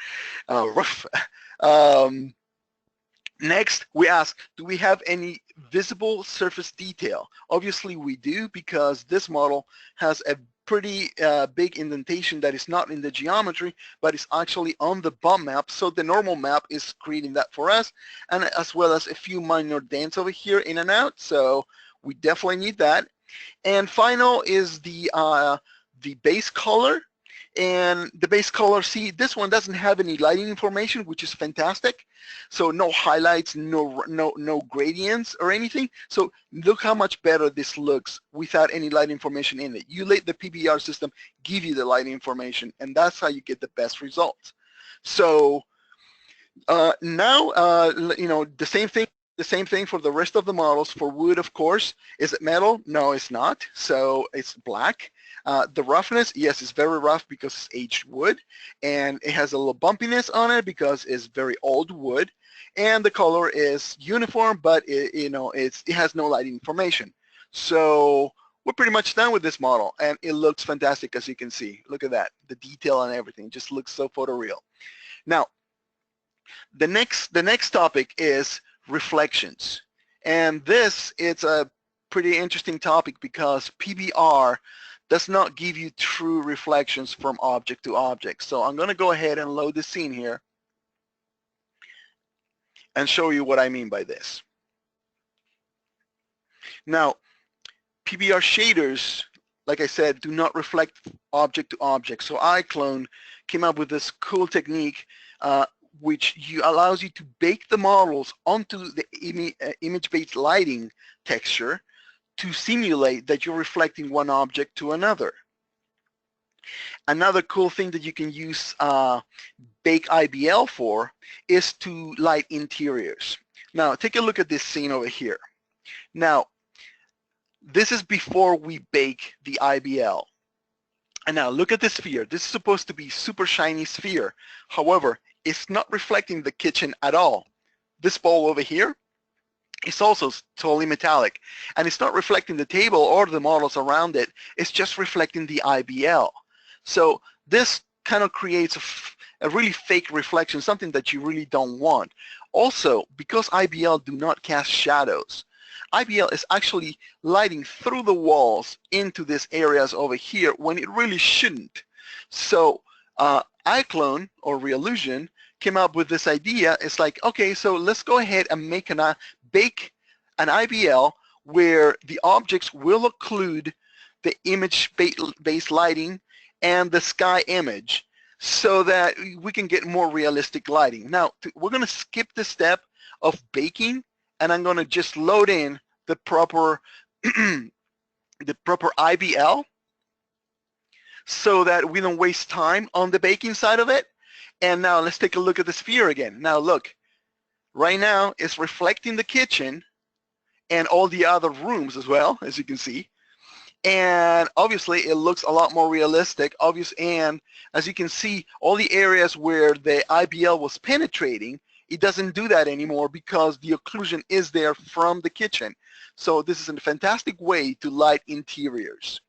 rough. Um, Next, we ask, do we have any visible surface detail? Obviously, we do, because this model has a pretty big indentation that is not in the geometry, but is actually on the bump map. So the normal map is creating that for us, and as well as a few minor dents over here in and out. So we definitely need that. And final is the base color. And the base color, see, this one doesn't have any lighting information, which is fantastic. So no highlights, no gradients or anything. So look how much better this looks without any light information in it. You let the PBR system give you the light information, and that's how you get the best results. So now, you know, the same thing for the rest of the models. For wood, of course. Is it metal? No, it's not. So it's black. The roughness, yes, it's very rough because it's aged wood, and it has a little bumpiness on it because it's very old wood. And the color is uniform, but it has no lighting information. So we're pretty much done with this model, and it looks fantastic, as you can see. Look at that, the detail and everything just looks so photoreal. Now, the next topic is reflections, and it's a pretty interesting topic because PBR does not give you true reflections from object to object. So I'm going to go ahead and load the scene here and show you what I mean by this. Now, PBR shaders, like I said, do not reflect object to object. So iClone came up with this cool technique which allows you to bake the models onto the image-based lighting texture to simulate that you're reflecting one object to another. Another cool thing that you can use Bake IBL for is to light interiors. Now, take a look at this scene over here. Now, this is before we bake the IBL. And now look at the sphere. This is supposed to be super shiny sphere. However, it's not reflecting the kitchen at all. This bowl over here, it's also totally metallic, and it's not reflecting the table or the models around it. It's just reflecting the IBL. So this kind of creates a really fake reflection, something that you really don't want. Also, because IBL do not cast shadows, IBL is actually lighting through the walls into these areas over here when it really shouldn't. So iClone or Reallusion came up with this idea. It's like, okay, so let's go ahead and bake an IBL where the objects will occlude the image-based lighting and the sky image so that we can get more realistic lighting. Now, we're going to skip the step of baking, and I'm going to just load in the proper IBL so that we don't waste time on the baking side of it. And now let's take a look at the sphere again. Now look, right now it's reflecting the kitchen and all the other rooms as well, as you can see. And obviously it looks a lot more realistic, and as you can see, all the areas where the IBL was penetrating, it doesn't do that anymore because the occlusion is there from the kitchen. So this is a fantastic way to light interiors.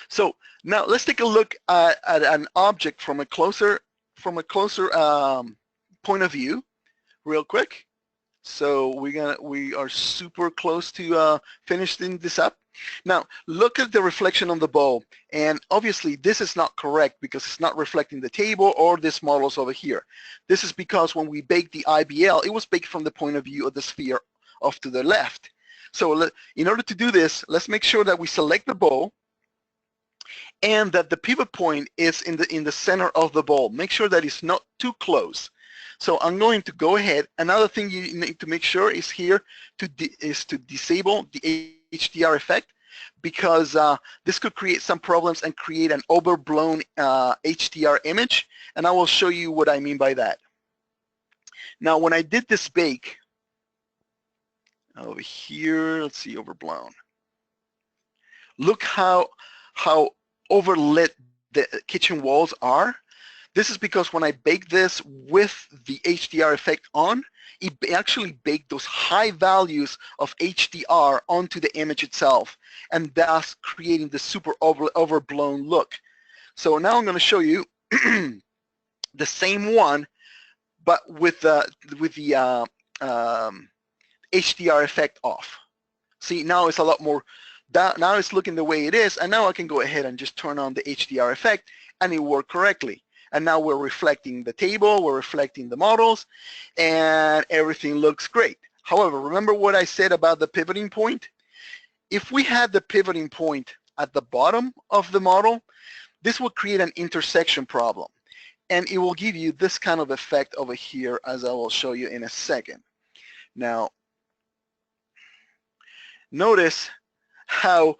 So now let's take a look at an object from a closer point of view, real quick. So we are super close to finishing this up. Now look at the reflection on the bowl, and obviously this is not correct because it's not reflecting the table or this models over here. This is because when we baked the IBL, it was baked from the point of view of the sphere off to the left. So in order to do this, let's make sure that we select the bowl and that the pivot point is in the center of the bowl. Make sure that it's not too close. So I'm going to go ahead. Another thing you need to make sure is here to disable the HDR effect, because this could create some problems and create an overblown HDR image, and I will show you what I mean by that. Now when I did this bake, over here, let's see, overblown. Look how overlit the kitchen walls are. This is because when I bake this with the HDR effect on, it actually baked those high values of HDR onto the image itself, and thus creating the super overblown look. So now I'm going to show you the same one, but with the HDR effect off. See, now it's a lot more, now it's looking the way it is, and now I can go ahead and just turn on the HDR effect, and it worked correctly. And now we're reflecting the table, we're reflecting the models, and everything looks great. However, remember what I said about the pivoting point? If we had the pivoting point at the bottom of the model, this will create an intersection problem. And it will give you this kind of effect over here, as I will show you in a second. Now, notice how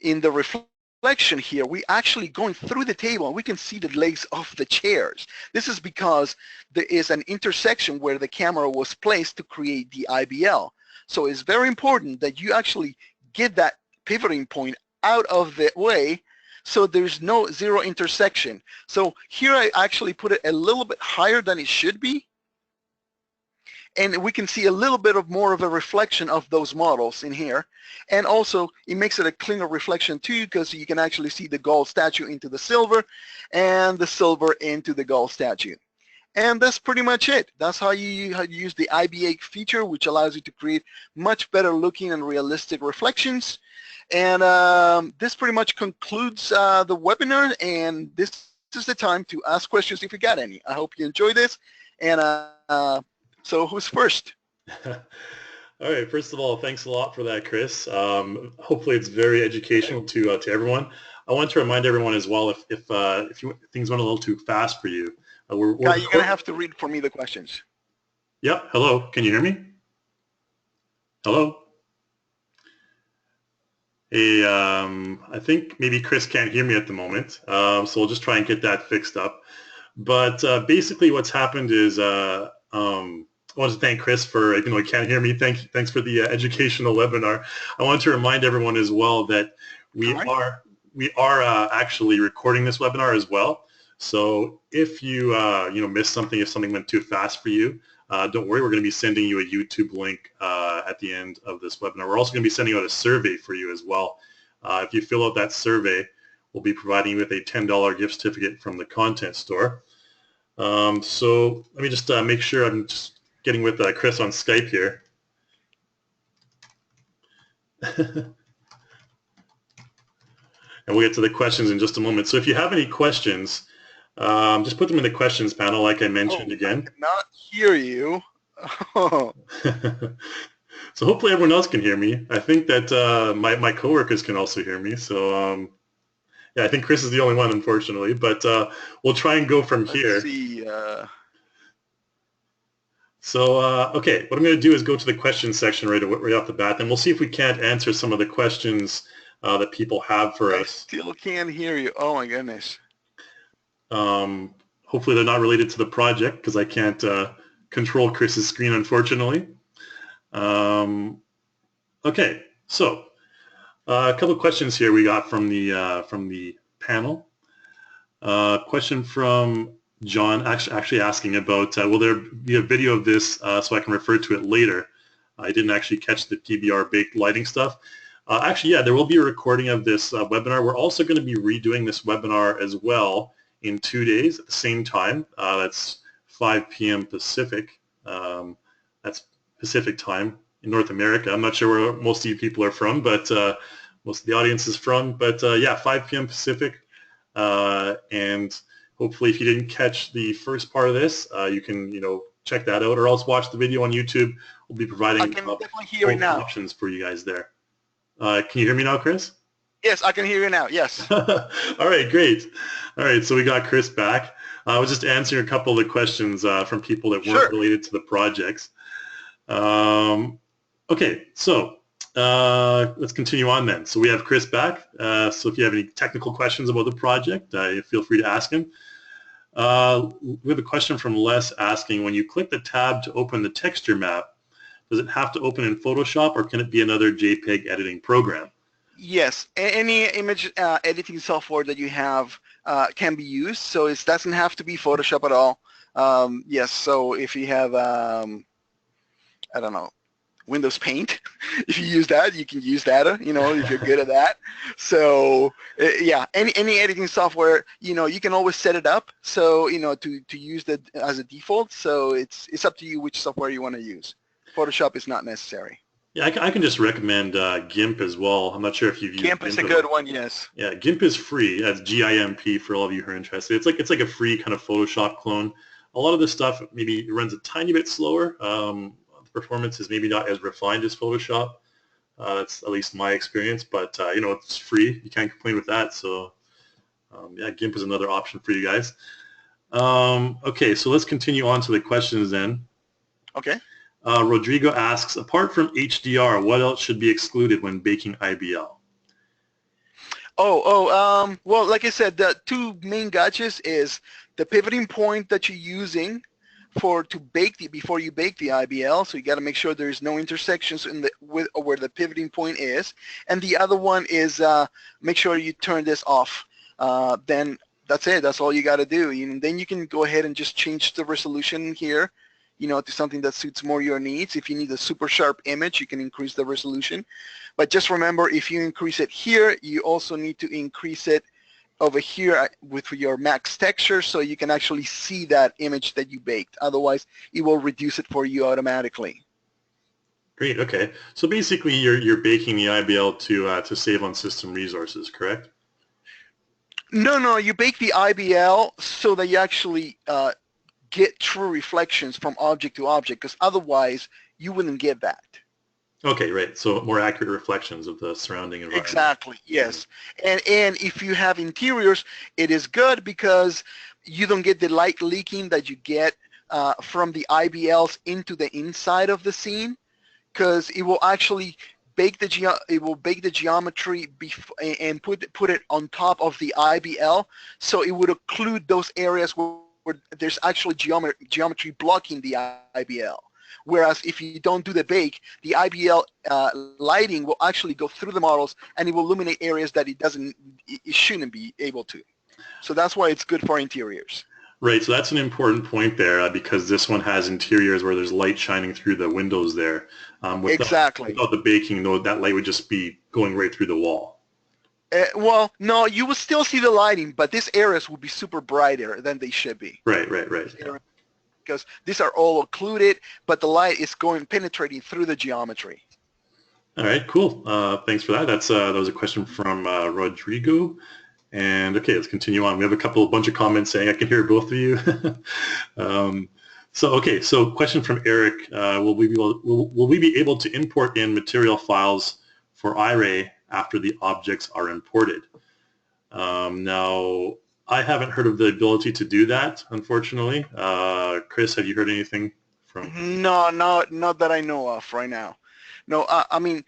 in the reflection here, we actually going through the table, and we can see the legs of the chairs. This is because there is an intersection where the camera was placed to create the IBL. So it's very important that you actually get that pivoting point out of the way, so there's no zero intersection. So here I actually put it a little bit higher than it should be, and we can see a little bit of more of a reflection of those models in here. And also it makes it a cleaner reflection too, because you can actually see the gold statue into the silver and the silver into the gold statue. And that's pretty much it. That's how you use the IBA feature, which allows you to create much better looking and realistic reflections. And this pretty much concludes the webinar, and this is the time to ask questions if you got any. I hope you enjoy this. And so who's first? All right. First of all, thanks a lot for that, Cris. Hopefully it's very educational to everyone. I want to remind everyone as well, if things went a little too fast for you, you're going to have to read for me the questions. Yep. Hello. Can you hear me? Hello? Hey, I think maybe Cris can't hear me at the moment, so we'll just try and get that fixed up. But basically what's happened is I want to thank Cris for, even though he can't hear me, thanks for the educational webinar. I want to remind everyone as well that we are actually recording this webinar as well. So if you missed something, if something went too fast for you, don't worry, we're going to be sending you a YouTube link at the end of this webinar. We're also going to be sending out a survey for you as well. If you fill out that survey, we'll be providing you with a $10 gift certificate from the content store. So let me just make sure I'm just getting with Cris on Skype here. And we'll get to the questions in just a moment. So if you have any questions, just put them in the questions panel like I mentioned again. I cannot hear you. So hopefully everyone else can hear me. I think that my coworkers can also hear me. So yeah, I think Cris is the only one, unfortunately. But we'll try and go from here. Let's see. So okay, what I'm going to do is go to the questions section right off the bat, and we'll see if we can't answer some of the questions that people have for us. I still can't hear you. Oh my goodness. Hopefully they're not related to the project, because I can't control Chris's screen, unfortunately. Okay, so a couple of questions here we got from the panel. Question from John, actually asking about will there be a video of this so I can refer to it later. I didn't actually catch the PBR baked lighting stuff. Actually, yeah, there will be a recording of this webinar. We're also going to be redoing this webinar as well in 2 days at the same time. That's 5 p.m. Pacific. That's Pacific time in North America. I'm not sure where most of you people are from, but most of the audience is from. But yeah, 5 p.m. Pacific. And hopefully if you didn't catch the first part of this, you can check that out, or else watch the video on YouTube. We'll be providing options for you guys there. Can you hear me now, Cris? Yes, I can hear you now, yes. All right, great. All right, so we got Cris back. I was just answering a couple of the questions from people that weren't related to the projects. Okay, so let's continue on then. So we have Cris back. So if you have any technical questions about the project, feel free to ask him. We have a question from Les asking, when you click the tab to open the texture map, does it have to open in Photoshop, or can it be another JPEG editing program? Yes, any image editing software that you have can be used. So it doesn't have to be Photoshop at all. Yes, so if you have, I don't know, Windows Paint, if you use that, you can use that, you know, if you're good at that. So yeah, any editing software, you know, you can always set it up. So, you know, to use that as a default. So it's up to you which software you want to use. Photoshop is not necessary. Yeah, I can just recommend GIMP as well. I'm not sure if you've used GIMP. GIMP is a good one, yes. Yeah, GIMP is free. That's GIMP for all of you who are interested. It's like a free kind of Photoshop clone. A lot of the stuff maybe runs a tiny bit slower. The performance is maybe not as refined as Photoshop. That's at least my experience, but you know, it's free. You can't complain with that. So yeah, GIMP is another option for you guys. Okay, so let's continue on to the questions then. Okay. Rodrigo asks, apart from HDR, what else should be excluded when baking IBL? Well, like I said, the two main gotchas is the pivoting point that you're using before you bake the IBL. So you got to make sure there's no intersections where the pivoting point is. And the other one is make sure you turn this off. Then that's it. That's all you got to do. And then you can go ahead and just change the resolution here, you know, to something that suits more your needs. If you need a super sharp image, you can increase the resolution. But just remember, if you increase it here, you also need to increase it over here with your max texture so you can actually see that image that you baked. Otherwise, it will reduce it for you automatically. Great. Okay. So basically, you're baking the IBL to save on system resources, correct? No, you bake the IBL so that you actually get true reflections from object to object, because otherwise you wouldn't get that. Okay, right. So more accurate reflections of the surrounding environment. Exactly, yes. And if you have interiors, it is good because you don't get the light leaking that you get from the IBLs into the inside of the scene, because it will actually bake the geometry and put it on top of the IBL, so it would occlude those areas where there's actually geometry blocking the IBL. Whereas if you don't do the bake, the IBL lighting will actually go through the models and it will illuminate areas that it shouldn't be able to. So that's why it's good for interiors. Right, so that's an important point there because this one has interiors where there's light shining through the windows there. Exactly. Without the baking, though, that light would just be going right through the wall. Well, no, you will still see the lighting, but these areas will be super brighter than they should be. Right. Yeah. Because these are all occluded, but the light is penetrating through the geometry. All right, cool. Thanks for that. That was a question from Rodrigo. And okay, let's continue on. We have a bunch of comments saying I can hear both of you. So question from Eric: will we be able to import in material files for iRay after the objects are imported? Now, I haven't heard of the ability to do that, unfortunately. Cris, have you heard anything from? No, not that I know of right now. No, I mean,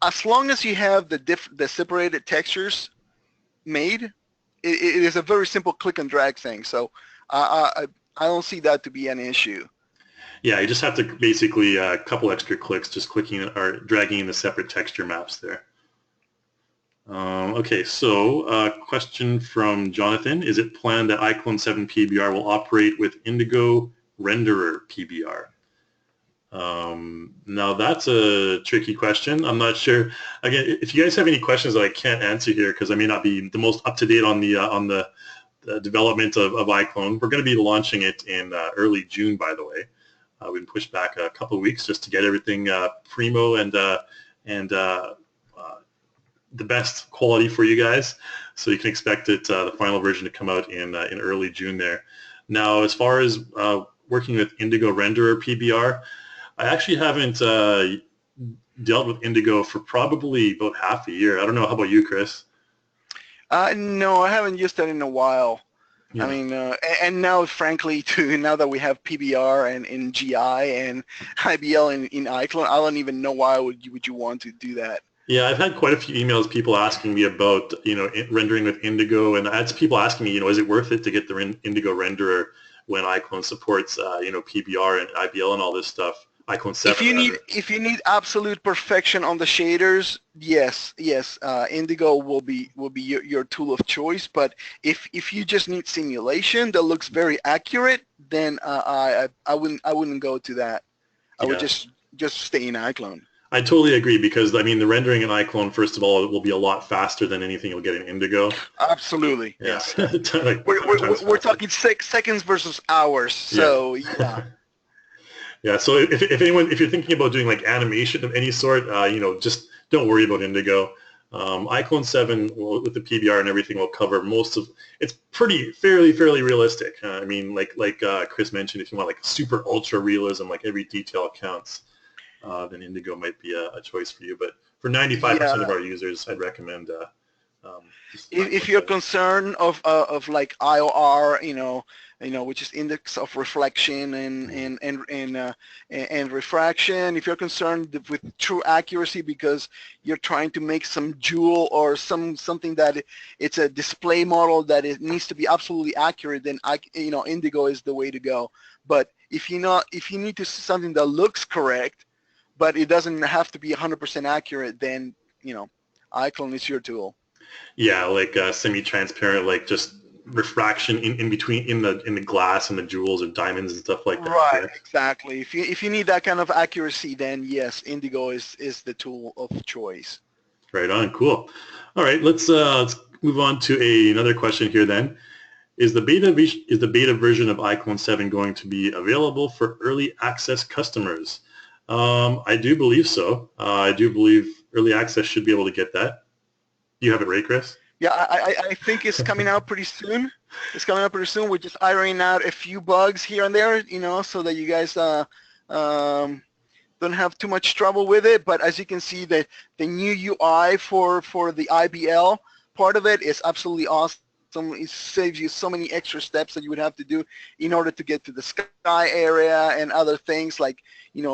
as long as you have the separated textures made, it is a very simple click and drag thing. So I don't see that to be an issue. Yeah, you just have to basically a couple extra clicks, just clicking or dragging in the separate texture maps there. Okay, so question from Jonathan. Is it planned that iClone 7 PBR will operate with Indigo Renderer PBR? Now that's a tricky question. I'm not sure. Again, if you guys have any questions that I can't answer here because I may not be the most up-to-date on the development of iClone, we're going to be launching it in early June, by the way. We've been pushed back a couple of weeks just to get everything primo and the best quality for you guys, so you can expect it, the final version to come out in early June there. Now, as far as working with Indigo Renderer PBR, I actually haven't dealt with Indigo for probably about half a year. I don't know. How about you, Cris? No, I haven't used that in a while. Yeah. I mean, and now, frankly, now that we have PBR and in GI and IBL in iClone, I don't even know why would you want to do that. Yeah, I've had quite a few emails, people asking me about, rendering with Indigo, and I had people asking me, is it worth it to get the Indigo renderer when iClone supports, PBR and IBL and all this stuff? iClone 7 rather. If you need absolute perfection on the shaders, yes, Indigo will be your tool of choice. But if you just need simulation that looks very accurate, then I wouldn't go to that. I would Yeah. just stay in iClone. I totally agree because, I mean, the rendering in iClone, first of all, it will be a lot faster than anything you'll get in Indigo. Absolutely, Yeah. yes. Like We're talking seconds versus hours, so yeah. Yeah, so if you're thinking about doing like animation of any sort, you know, just don't worry about Indigo. iClone 7 with the PBR and everything will cover most of. It's fairly realistic. I mean, like Cris mentioned, if you want like super ultra realism, like every detail counts, then Indigo might be a choice for you. But for 95% of our users, I'd recommend. If you're concerned of like IOR, which is index of reflection and refraction, if you're concerned with true accuracy because you're trying to make some jewel or something that it's a display model that it needs to be absolutely accurate, then Indigo is the way to go. But if you need to see something that looks correct, but it doesn't have to be 100% accurate, then iClone is your tool. Yeah, like semi-transparent, like just refraction in between in the glass and the jewels or diamonds and stuff like that. Right, Correct? exactly. If you need that kind of accuracy, then yes, Indigo is the tool of choice. Right on. Cool. All right, let's move on to another question here then. Is the beta version of iClone 7 going to be available for early access customers? I do believe so. I do believe early access should be able to get that. You have it right, Cris? Yeah, I think it's coming out pretty soon. It's coming out pretty soon. We're just ironing out a few bugs here and there, so that you guys don't have too much trouble with it. But as you can see, the new UI for the IBL part of it is absolutely awesome. It saves you so many extra steps that you would have to do in order to get to the sky area and other things like,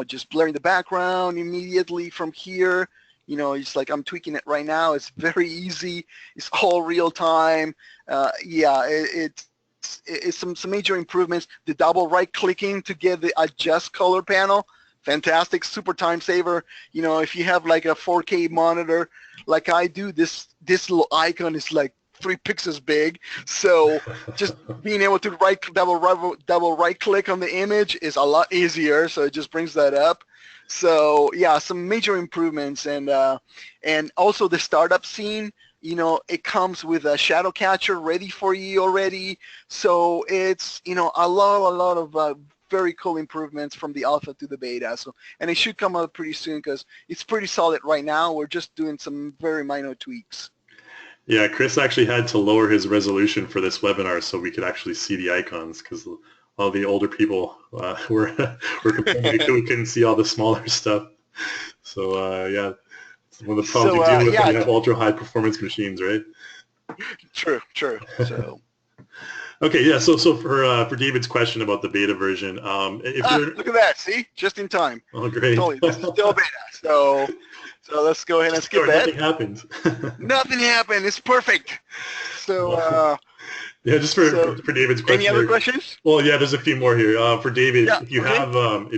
just blurring the background immediately from here. It's like I'm tweaking it right now. It's very easy. It's all real time. It's some major improvements. The double right clicking to get the adjust color panel, fantastic, super time saver. If you have like a 4K monitor like I do, this little icon is like 3 pixels big. So just being able to double right click on the image is a lot easier. So it just brings that up. So yeah, some major improvements, and also the startup scene. It comes with a shadow catcher ready for you already. So it's a lot of very cool improvements from the alpha to the beta. So, and it should come out pretty soon because it's pretty solid right now. We're just doing some very minor tweaks. Yeah, Cris actually had to lower his resolution for this webinar so we could actually see the icons because all the older people were complaining we couldn't see all the smaller stuff. So yeah, it's one of the problems you deal with when you have ultra high performance machines, right? True. So. Okay, yeah. So for David's question about the beta version, look at that. See, just in time. Oh, great. Totally. This is still beta. So let's go ahead and skip that. Nothing happened. Nothing happened. It's perfect. So. Yeah, just for David's question. Any other questions? Well, yeah, there's a few more here. For David, yeah, if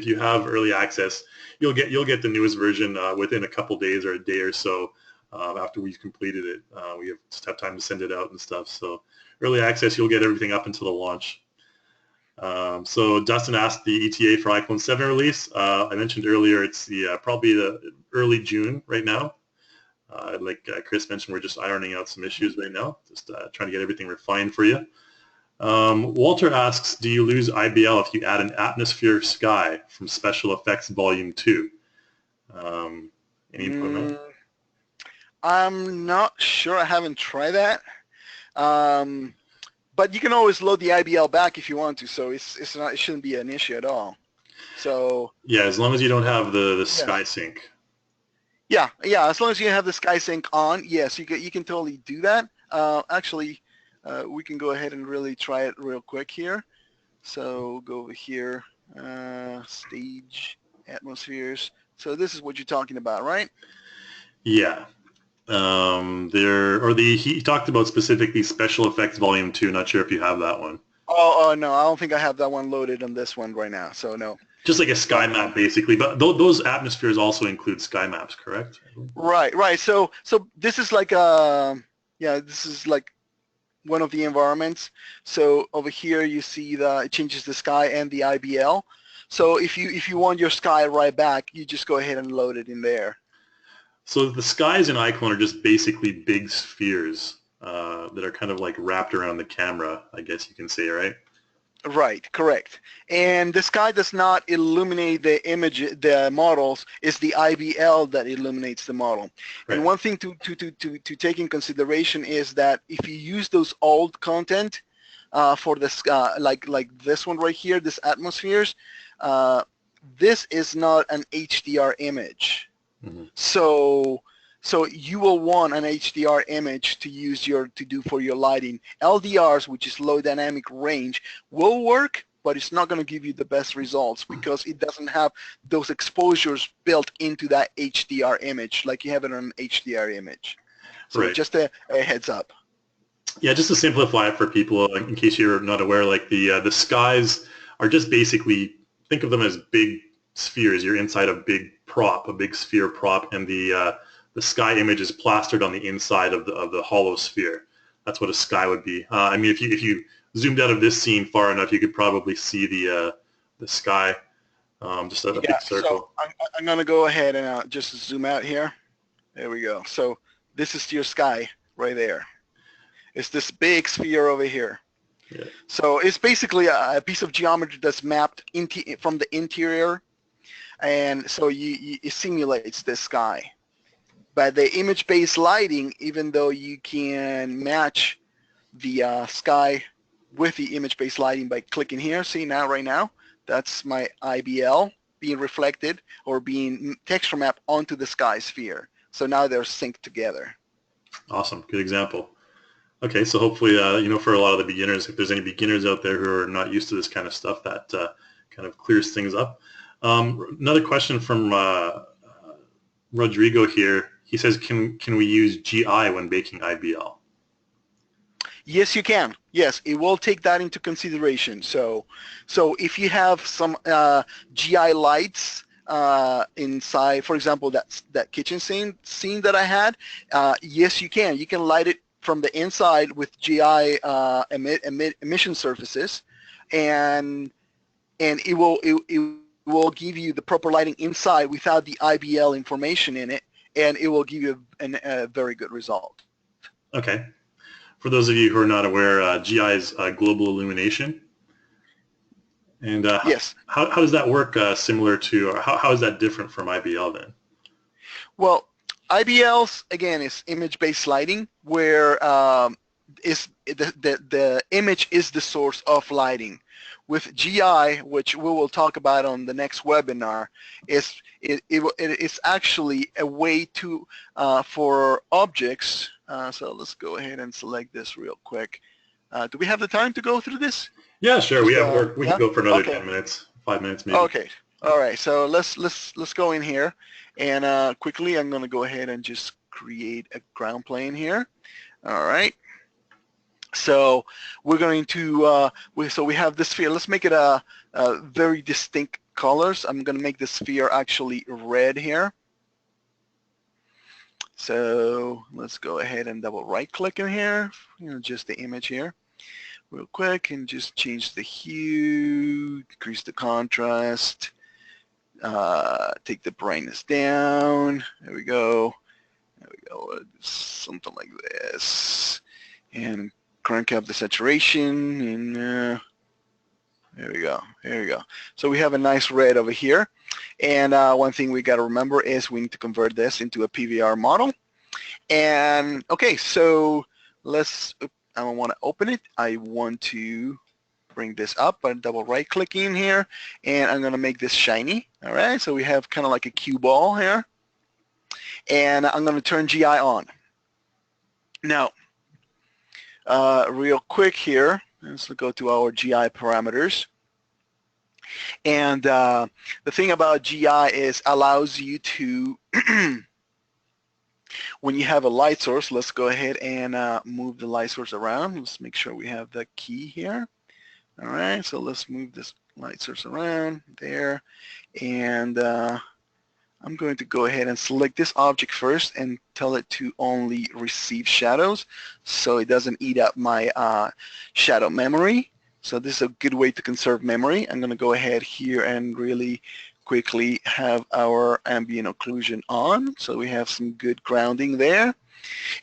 you have early access, you'll get the newest version within a couple days or a day or so after we've completed it. We just have time to send it out and stuff. So early access, you'll get everything up until the launch. So Dustin asked the ETA for iClone 7 release. I mentioned earlier it's probably the early June right now. Like Cris mentioned, we're just ironing out some issues right now, just trying to get everything refined for you. Walter asks, do you lose IBL if you add an atmosphere sky from Special Effects Volume 2? Any info on that? I'm not sure. I haven't tried that. But you can always load the IBL back if you want to, so it shouldn't be an issue at all. So yeah, as long as you don't have the sky sync. Yeah, as long as you have the SkySync on, yes, you can totally do that. Actually, we can go ahead and really try it real quick here. So go over here, stage, atmospheres. So this is what you're talking about, right? Yeah. He talked about specifically Special Effects Volume 2. Not sure if you have that one. Oh no, I don't think I have that one loaded on this one right now. So no. Just like a sky map, basically. But those atmospheres also include sky maps, correct? Right. So this is like yeah, this is like one of the environments. So over here you see it changes the sky and the IBL. So if you want your sky right back, you just go ahead and load it in there. So the skies in iClone are just basically big spheres that are kind of like wrapped around the camera, I guess you can say, right? Right, correct. And the sky does not illuminate the image, the models. It's the IBL that illuminates the model. Right. And one thing to take in consideration is that if you use those old content for this, like this one right here, this atmospheres, this is not an HDR image. Mm-hmm. So you will want an HDR image to use for your lighting. LDRs, which is low dynamic range, will work, but it's not going to give you the best results because it doesn't have those exposures built into that HDR image like you have it on an HDR image. So right. Just a heads up. Yeah, just to simplify it for people, in case you're not aware, like the skies are just basically, think of them as big spheres. You're inside a big prop, a big sphere prop, and the sky image is plastered on the inside of the hollow sphere. That's what a sky would be. I mean, if you zoomed out of this scene far enough, you could probably see the sky, just a big circle. So I'm going to go ahead and just zoom out here. There we go. So this is your sky right there. It's this big sphere over here. Yeah. So it's basically a piece of geometry that's mapped from the interior, and so it simulates the sky. But the image-based lighting, even though you can match the sky with the image-based lighting by clicking here, see now, right now, that's my IBL being reflected or being texture mapped onto the sky sphere. So now they're synced together. Awesome, good example. Okay, so hopefully, for a lot of the beginners, if there's any beginners out there who are not used to this kind of stuff, that kind of clears things up. Another question from Rodrigo here. He says, can we use GI when baking IBL? Yes, you can. Yes, it will take that into consideration. So if you have some GI lights inside, for example, that kitchen scene that I had, yes, you can. You can light it from the inside with GI emission surfaces, and it will give you the proper lighting inside without the IBL information in it, and it will give you a very good result. Okay. For those of you who are not aware, GI is global illumination. And yes. How does that work similar to, or how is that different from IBL then? Well, IBLs, again, is image-based lighting, where the image is the source of lighting. With GI, which we will talk about on the next webinar, it is actually a way to for objects. So let's go ahead and select this real quick. Do we have the time to go through this? Yeah, sure. We can go for another okay. 10 minutes, 5 minutes maybe. Okay. All right. So let's go in here, and quickly I'm going to go ahead and just create a ground plane here. All right. So we're going to so we have this sphere. Let's make it a very distinct colors. I'm going to make the sphere actually red here. So let's go ahead and double right click in here, just the image here real quick, and just change the hue, decrease the contrast, take the brightness down. There we go. There we go. Something like this, and crank up the saturation, and there we go. There we go. So we have a nice red over here, and one thing we got to remember is we need to convert this into a PBR model. And okay, so I don't want to open it. I want to bring this up by double right clicking here, and I'm going to make this shiny. All right, so we have kind of like a cue ball here, and I'm going to turn GI on. Now, real quick here, let's go to our GI parameters. And the thing about GI is allows you to, when you have a light source, let's go ahead and move the light source around. Let's make sure we have the key here. All right, so let's move this light source around there, and I'm going to go ahead and select this object first and tell it to only receive shadows so it doesn't eat up my shadow memory. So this is a good way to conserve memory. I'm going to go ahead here and really quickly have our ambient occlusion on, so we have some good grounding there.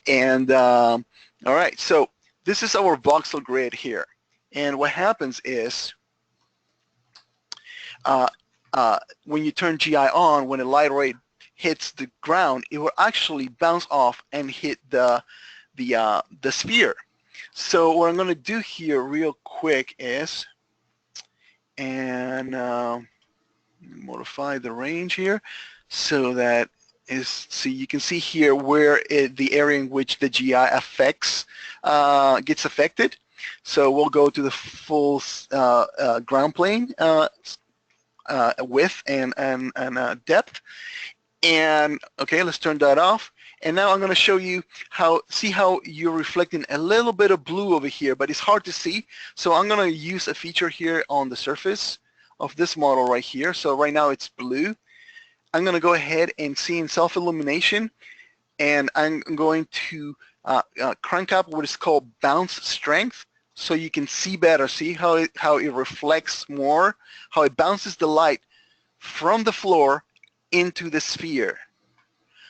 And all right, so this is our voxel grid here. And what happens is when you turn GI on, when a light ray hits the ground, it will actually bounce off and hit the sphere. So what I'm going to do here real quick is, and modify the range here so that so you can see here where the area in which the GI affects gets affected. So we'll go to the full ground plane width and depth. And okay, let's turn that off. And now I'm going to show you see how you're reflecting a little bit of blue over here, but it's hard to see. So I'm going to use a feature here on the surface of this model right here. So right now it's blue. I'm going to go ahead and see in self-illumination, and I'm going to crank up what is called bounce strength, so you can see better, see how it reflects more, how it bounces the light from the floor into the sphere.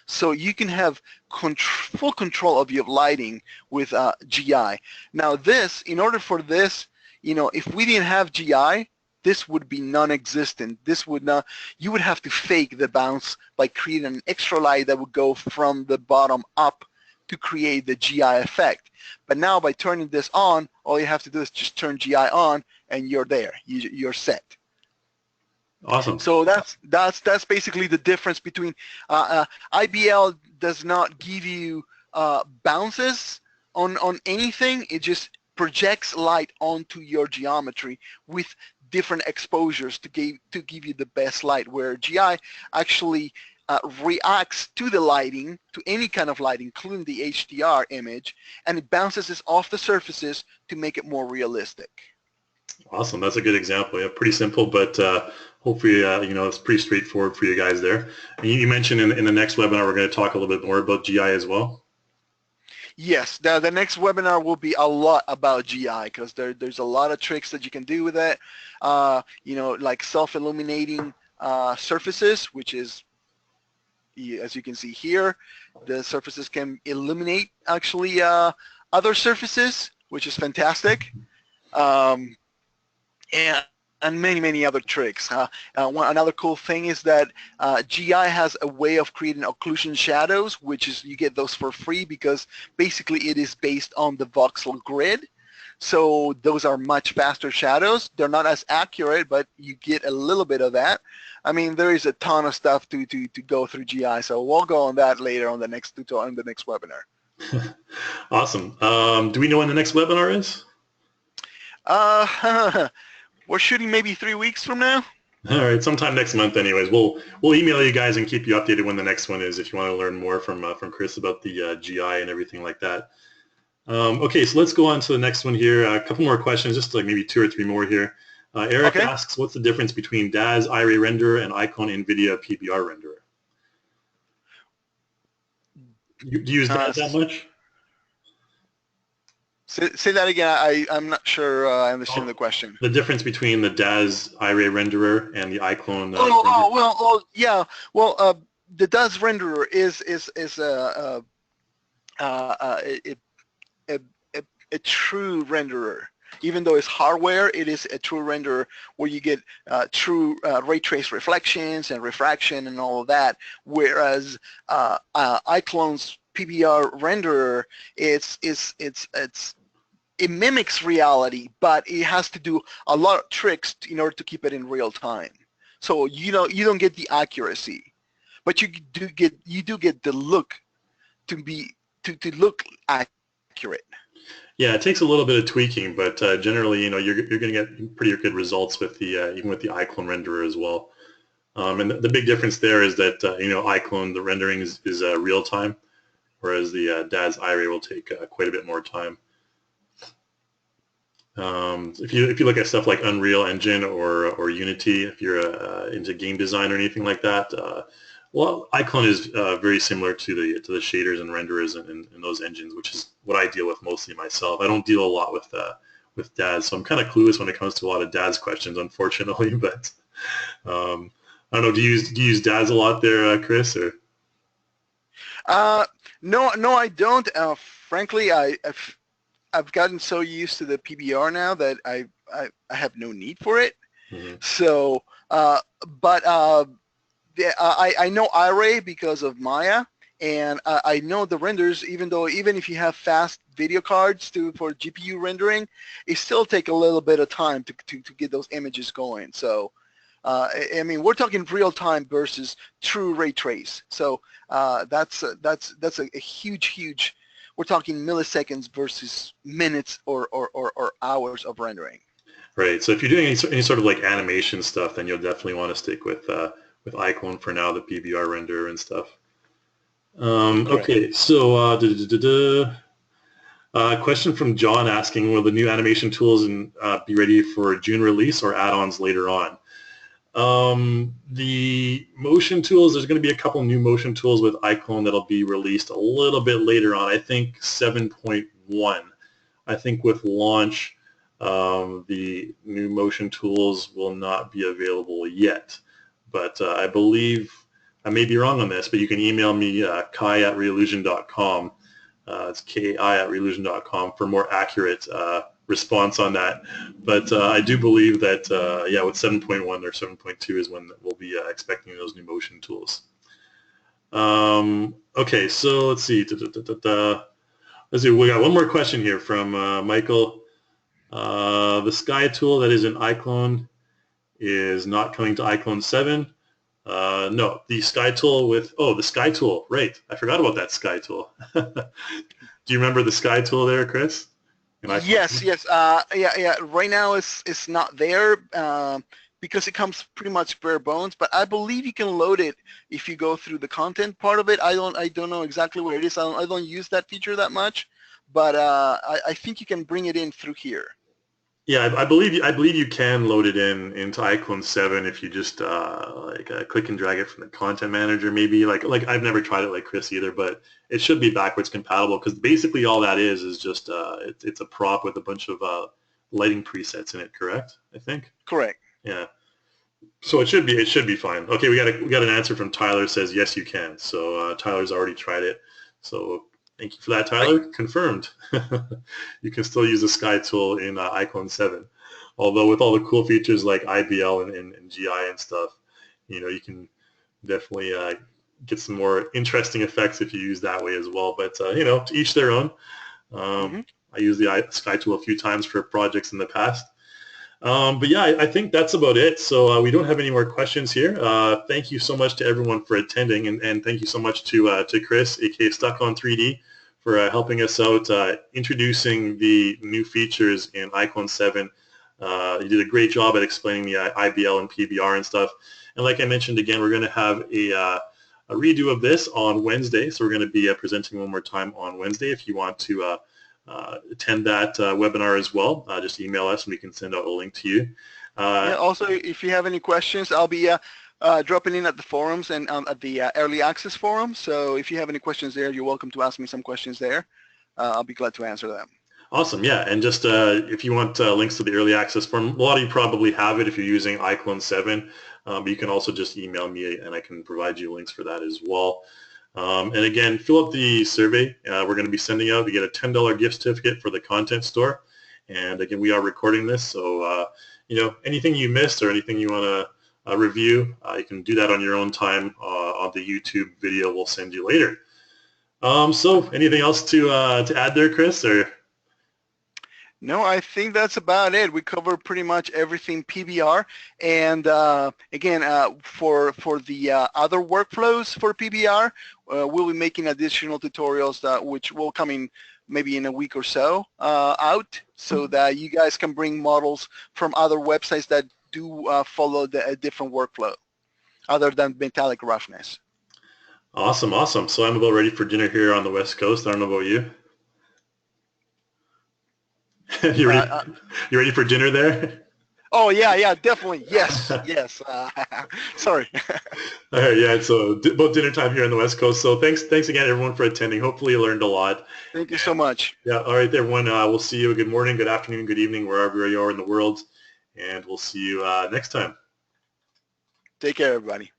So you can have full control of your lighting with GI. Now this, in order for this, if we didn't have GI, this would be non-existent. This would not, you would have to fake the bounce by creating an extra light that would go from the bottom up to create the GI effect. But now by turning this on, all you have to do is just turn GI on and you're there, you're set. Awesome. So that's basically the difference between IBL does not give you bounces on anything. It just projects light onto your geometry with different exposures to give you the best light, where GI actually reacts to the lighting, to any kind of light, including the HDR image, and it bounces this off the surfaces to make it more realistic. Awesome. That's a good example. Yeah, pretty simple, but hopefully, it's pretty straightforward for you guys there. And you mentioned in the next webinar, we're going to talk a little bit more about GI as well. Yes, the next webinar will be a lot about GI, because there's a lot of tricks that you can do with it. Like self-illuminating surfaces, which is, as you can see here, the surfaces can illuminate actually other surfaces, which is fantastic. And many other tricks. Another cool thing is that GI has a way of creating occlusion shadows, which is, you get those for free because basically it is based on the voxel grid. So those are much faster shadows. They're not as accurate, but you get a little bit of that. I mean, there is a ton of stuff to go through GI, so we'll go on that later on the next tutorial, on the next webinar. Awesome. Do we know when the next webinar is? We're shooting maybe 3 weeks from now. All right, sometime next month anyways. We'll email you guys and keep you updated when the next one is, if you want to learn more from Cris about the GI and everything like that. Okay, so let's go on to the next one here. A couple more questions, just like maybe 2 or 3 more here. Eric asks, what's the difference between DAZ iRay renderer and iClone NVIDIA PBR renderer? Do you use DAZ that much? Say that again. I'm not sure I understand the question. The difference between the DAZ iRay renderer and the iClone. The DAZ renderer is a true renderer. Even though it's hardware, it is a true renderer where you get true ray trace reflections and refraction and all of that. Whereas iClone's PBR renderer, it mimics reality, but it has to do a lot of tricks in order to keep it in real time. So you don't get the accuracy, but you do get the look to look accurate. Yeah, it takes a little bit of tweaking, but generally, you're going to get pretty good results with the even with the iClone renderer as well. And the big difference there is that iClone, the rendering is real time, whereas the DAZ iRay will take quite a bit more time. If you look at stuff like Unreal Engine or Unity, if you're into game design or anything like that, well, iClone is very similar to the shaders and renderers in those engines, which is what I deal with mostly myself. I don't deal a lot with DADs, so I'm kind of clueless when it comes to a lot of DADs questions, unfortunately. But I don't know. Do you use DADs a lot there, Chris? Or Uh, no, I don't. Frankly, I've gotten so used to the PBR now that I have no need for it. Mhm. So, but I know Array because of Maya, and I know the renders. Even if you have fast video cards for GPU rendering, it still take a little bit of time to get those images going. So, I mean, we're talking real time versus true ray trace. So that's a huge. We're talking milliseconds versus minutes or hours of rendering. Right. So if you're doing any sort of like animation stuff, then you'll definitely want to stick with iClone for now, the PBR render and stuff. Correct. Okay, so question from John asking, will the new animation tools be ready for June release or add-ons later on? The motion tools, there's going to be a couple new motion tools with iClone that'll be released a little bit later on. I think 7.1. I think with launch, the new motion tools will not be available yet. But I believe, I may be wrong on this, but you can email me, kai@reallusion.com. It's kai@reallusion.com for more accurate response on that. But I do believe that, yeah, with 7.1 or 7.2 is when we'll be expecting those new motion tools. Okay, so let's see. Let's see, we got one more question here from Michael. The Sky tool that is in iClone is not coming to iClone 7. No, the Sky tool the Sky tool, right. I forgot about that Sky tool. Do you remember the Sky tool there, Chris? In iClone? Yes. Yeah. Right now it's not there because it comes pretty much bare bones. But I believe you can load it if you go through the content part of it. I don't know exactly where it is. I don't use that feature that much, but I think you can bring it in through here. Yeah, I believe you can load it into iClone 7 if you just click and drag it from the content manager. Maybe like I've never tried it like Chris either, but it should be backwards compatible because basically all that is just it's a prop with a bunch of lighting presets in it. Correct? I think. Correct. Yeah. So it should be fine. Okay, we got an answer from Tyler, says yes you can. So Tyler's already tried it. So thank you for that, Right. Tyler. Confirmed. You can still use the Sky tool in iClone 7. Although with all the cool features like IBL and GI and stuff, you can definitely get some more interesting effects if you use that way as well. But to each their own. Mm-hmm. I used the Sky tool a few times for projects in the past. But yeah, I think that's about it. So we don't have any more questions here. Thank you so much to everyone for attending, and thank you so much to Chris, aka Stuck on 3D, for helping us out introducing the new features in iClone 7. You did a great job at explaining the IBL and PBR and stuff. And like I mentioned again, we're going to have a redo of this on Wednesday. So we're going to be presenting one more time on Wednesday. If you want to attend that webinar as well, just email us and we can send out a link to you. Yeah. Also, if you have any questions, I'll be dropping in at the forums and at the early access forum. So if you have any questions there, you're welcome to ask me some questions there. I'll be glad to answer them. Awesome, yeah, and just if you want links to the early access forum, a lot of you probably have it if you're using iClone 7, but you can also just email me and I can provide you links for that as well. And again, fill out the survey. We're going to be sending out. You get a $10 gift certificate for the content store. And again, we are recording this, so anything you missed or anything you want to review, you can do that on your own time on the YouTube video we'll send you later. So anything else to add there, Chris? Or No, I think that's about it. We covered pretty much everything PBR. And again, for the other workflows for PBR, we'll be making additional tutorials which will come in maybe in a week or so out, so that you guys can bring models from other websites that do follow a different workflow other than metallic roughness. Awesome. So I'm about ready for dinner here on the West Coast. I don't know about you. You ready? Uh, You ready for dinner there? oh yeah, definitely. Yes, yes. Sorry. All right, yeah. So about dinner time here on the West Coast. So thanks again, everyone, for attending. Hopefully, you learned a lot. Thank you so much. Yeah. All right, everyone. We'll see you. Good morning, good afternoon, good evening, wherever you are in the world, and we'll see you next time. Take care, everybody.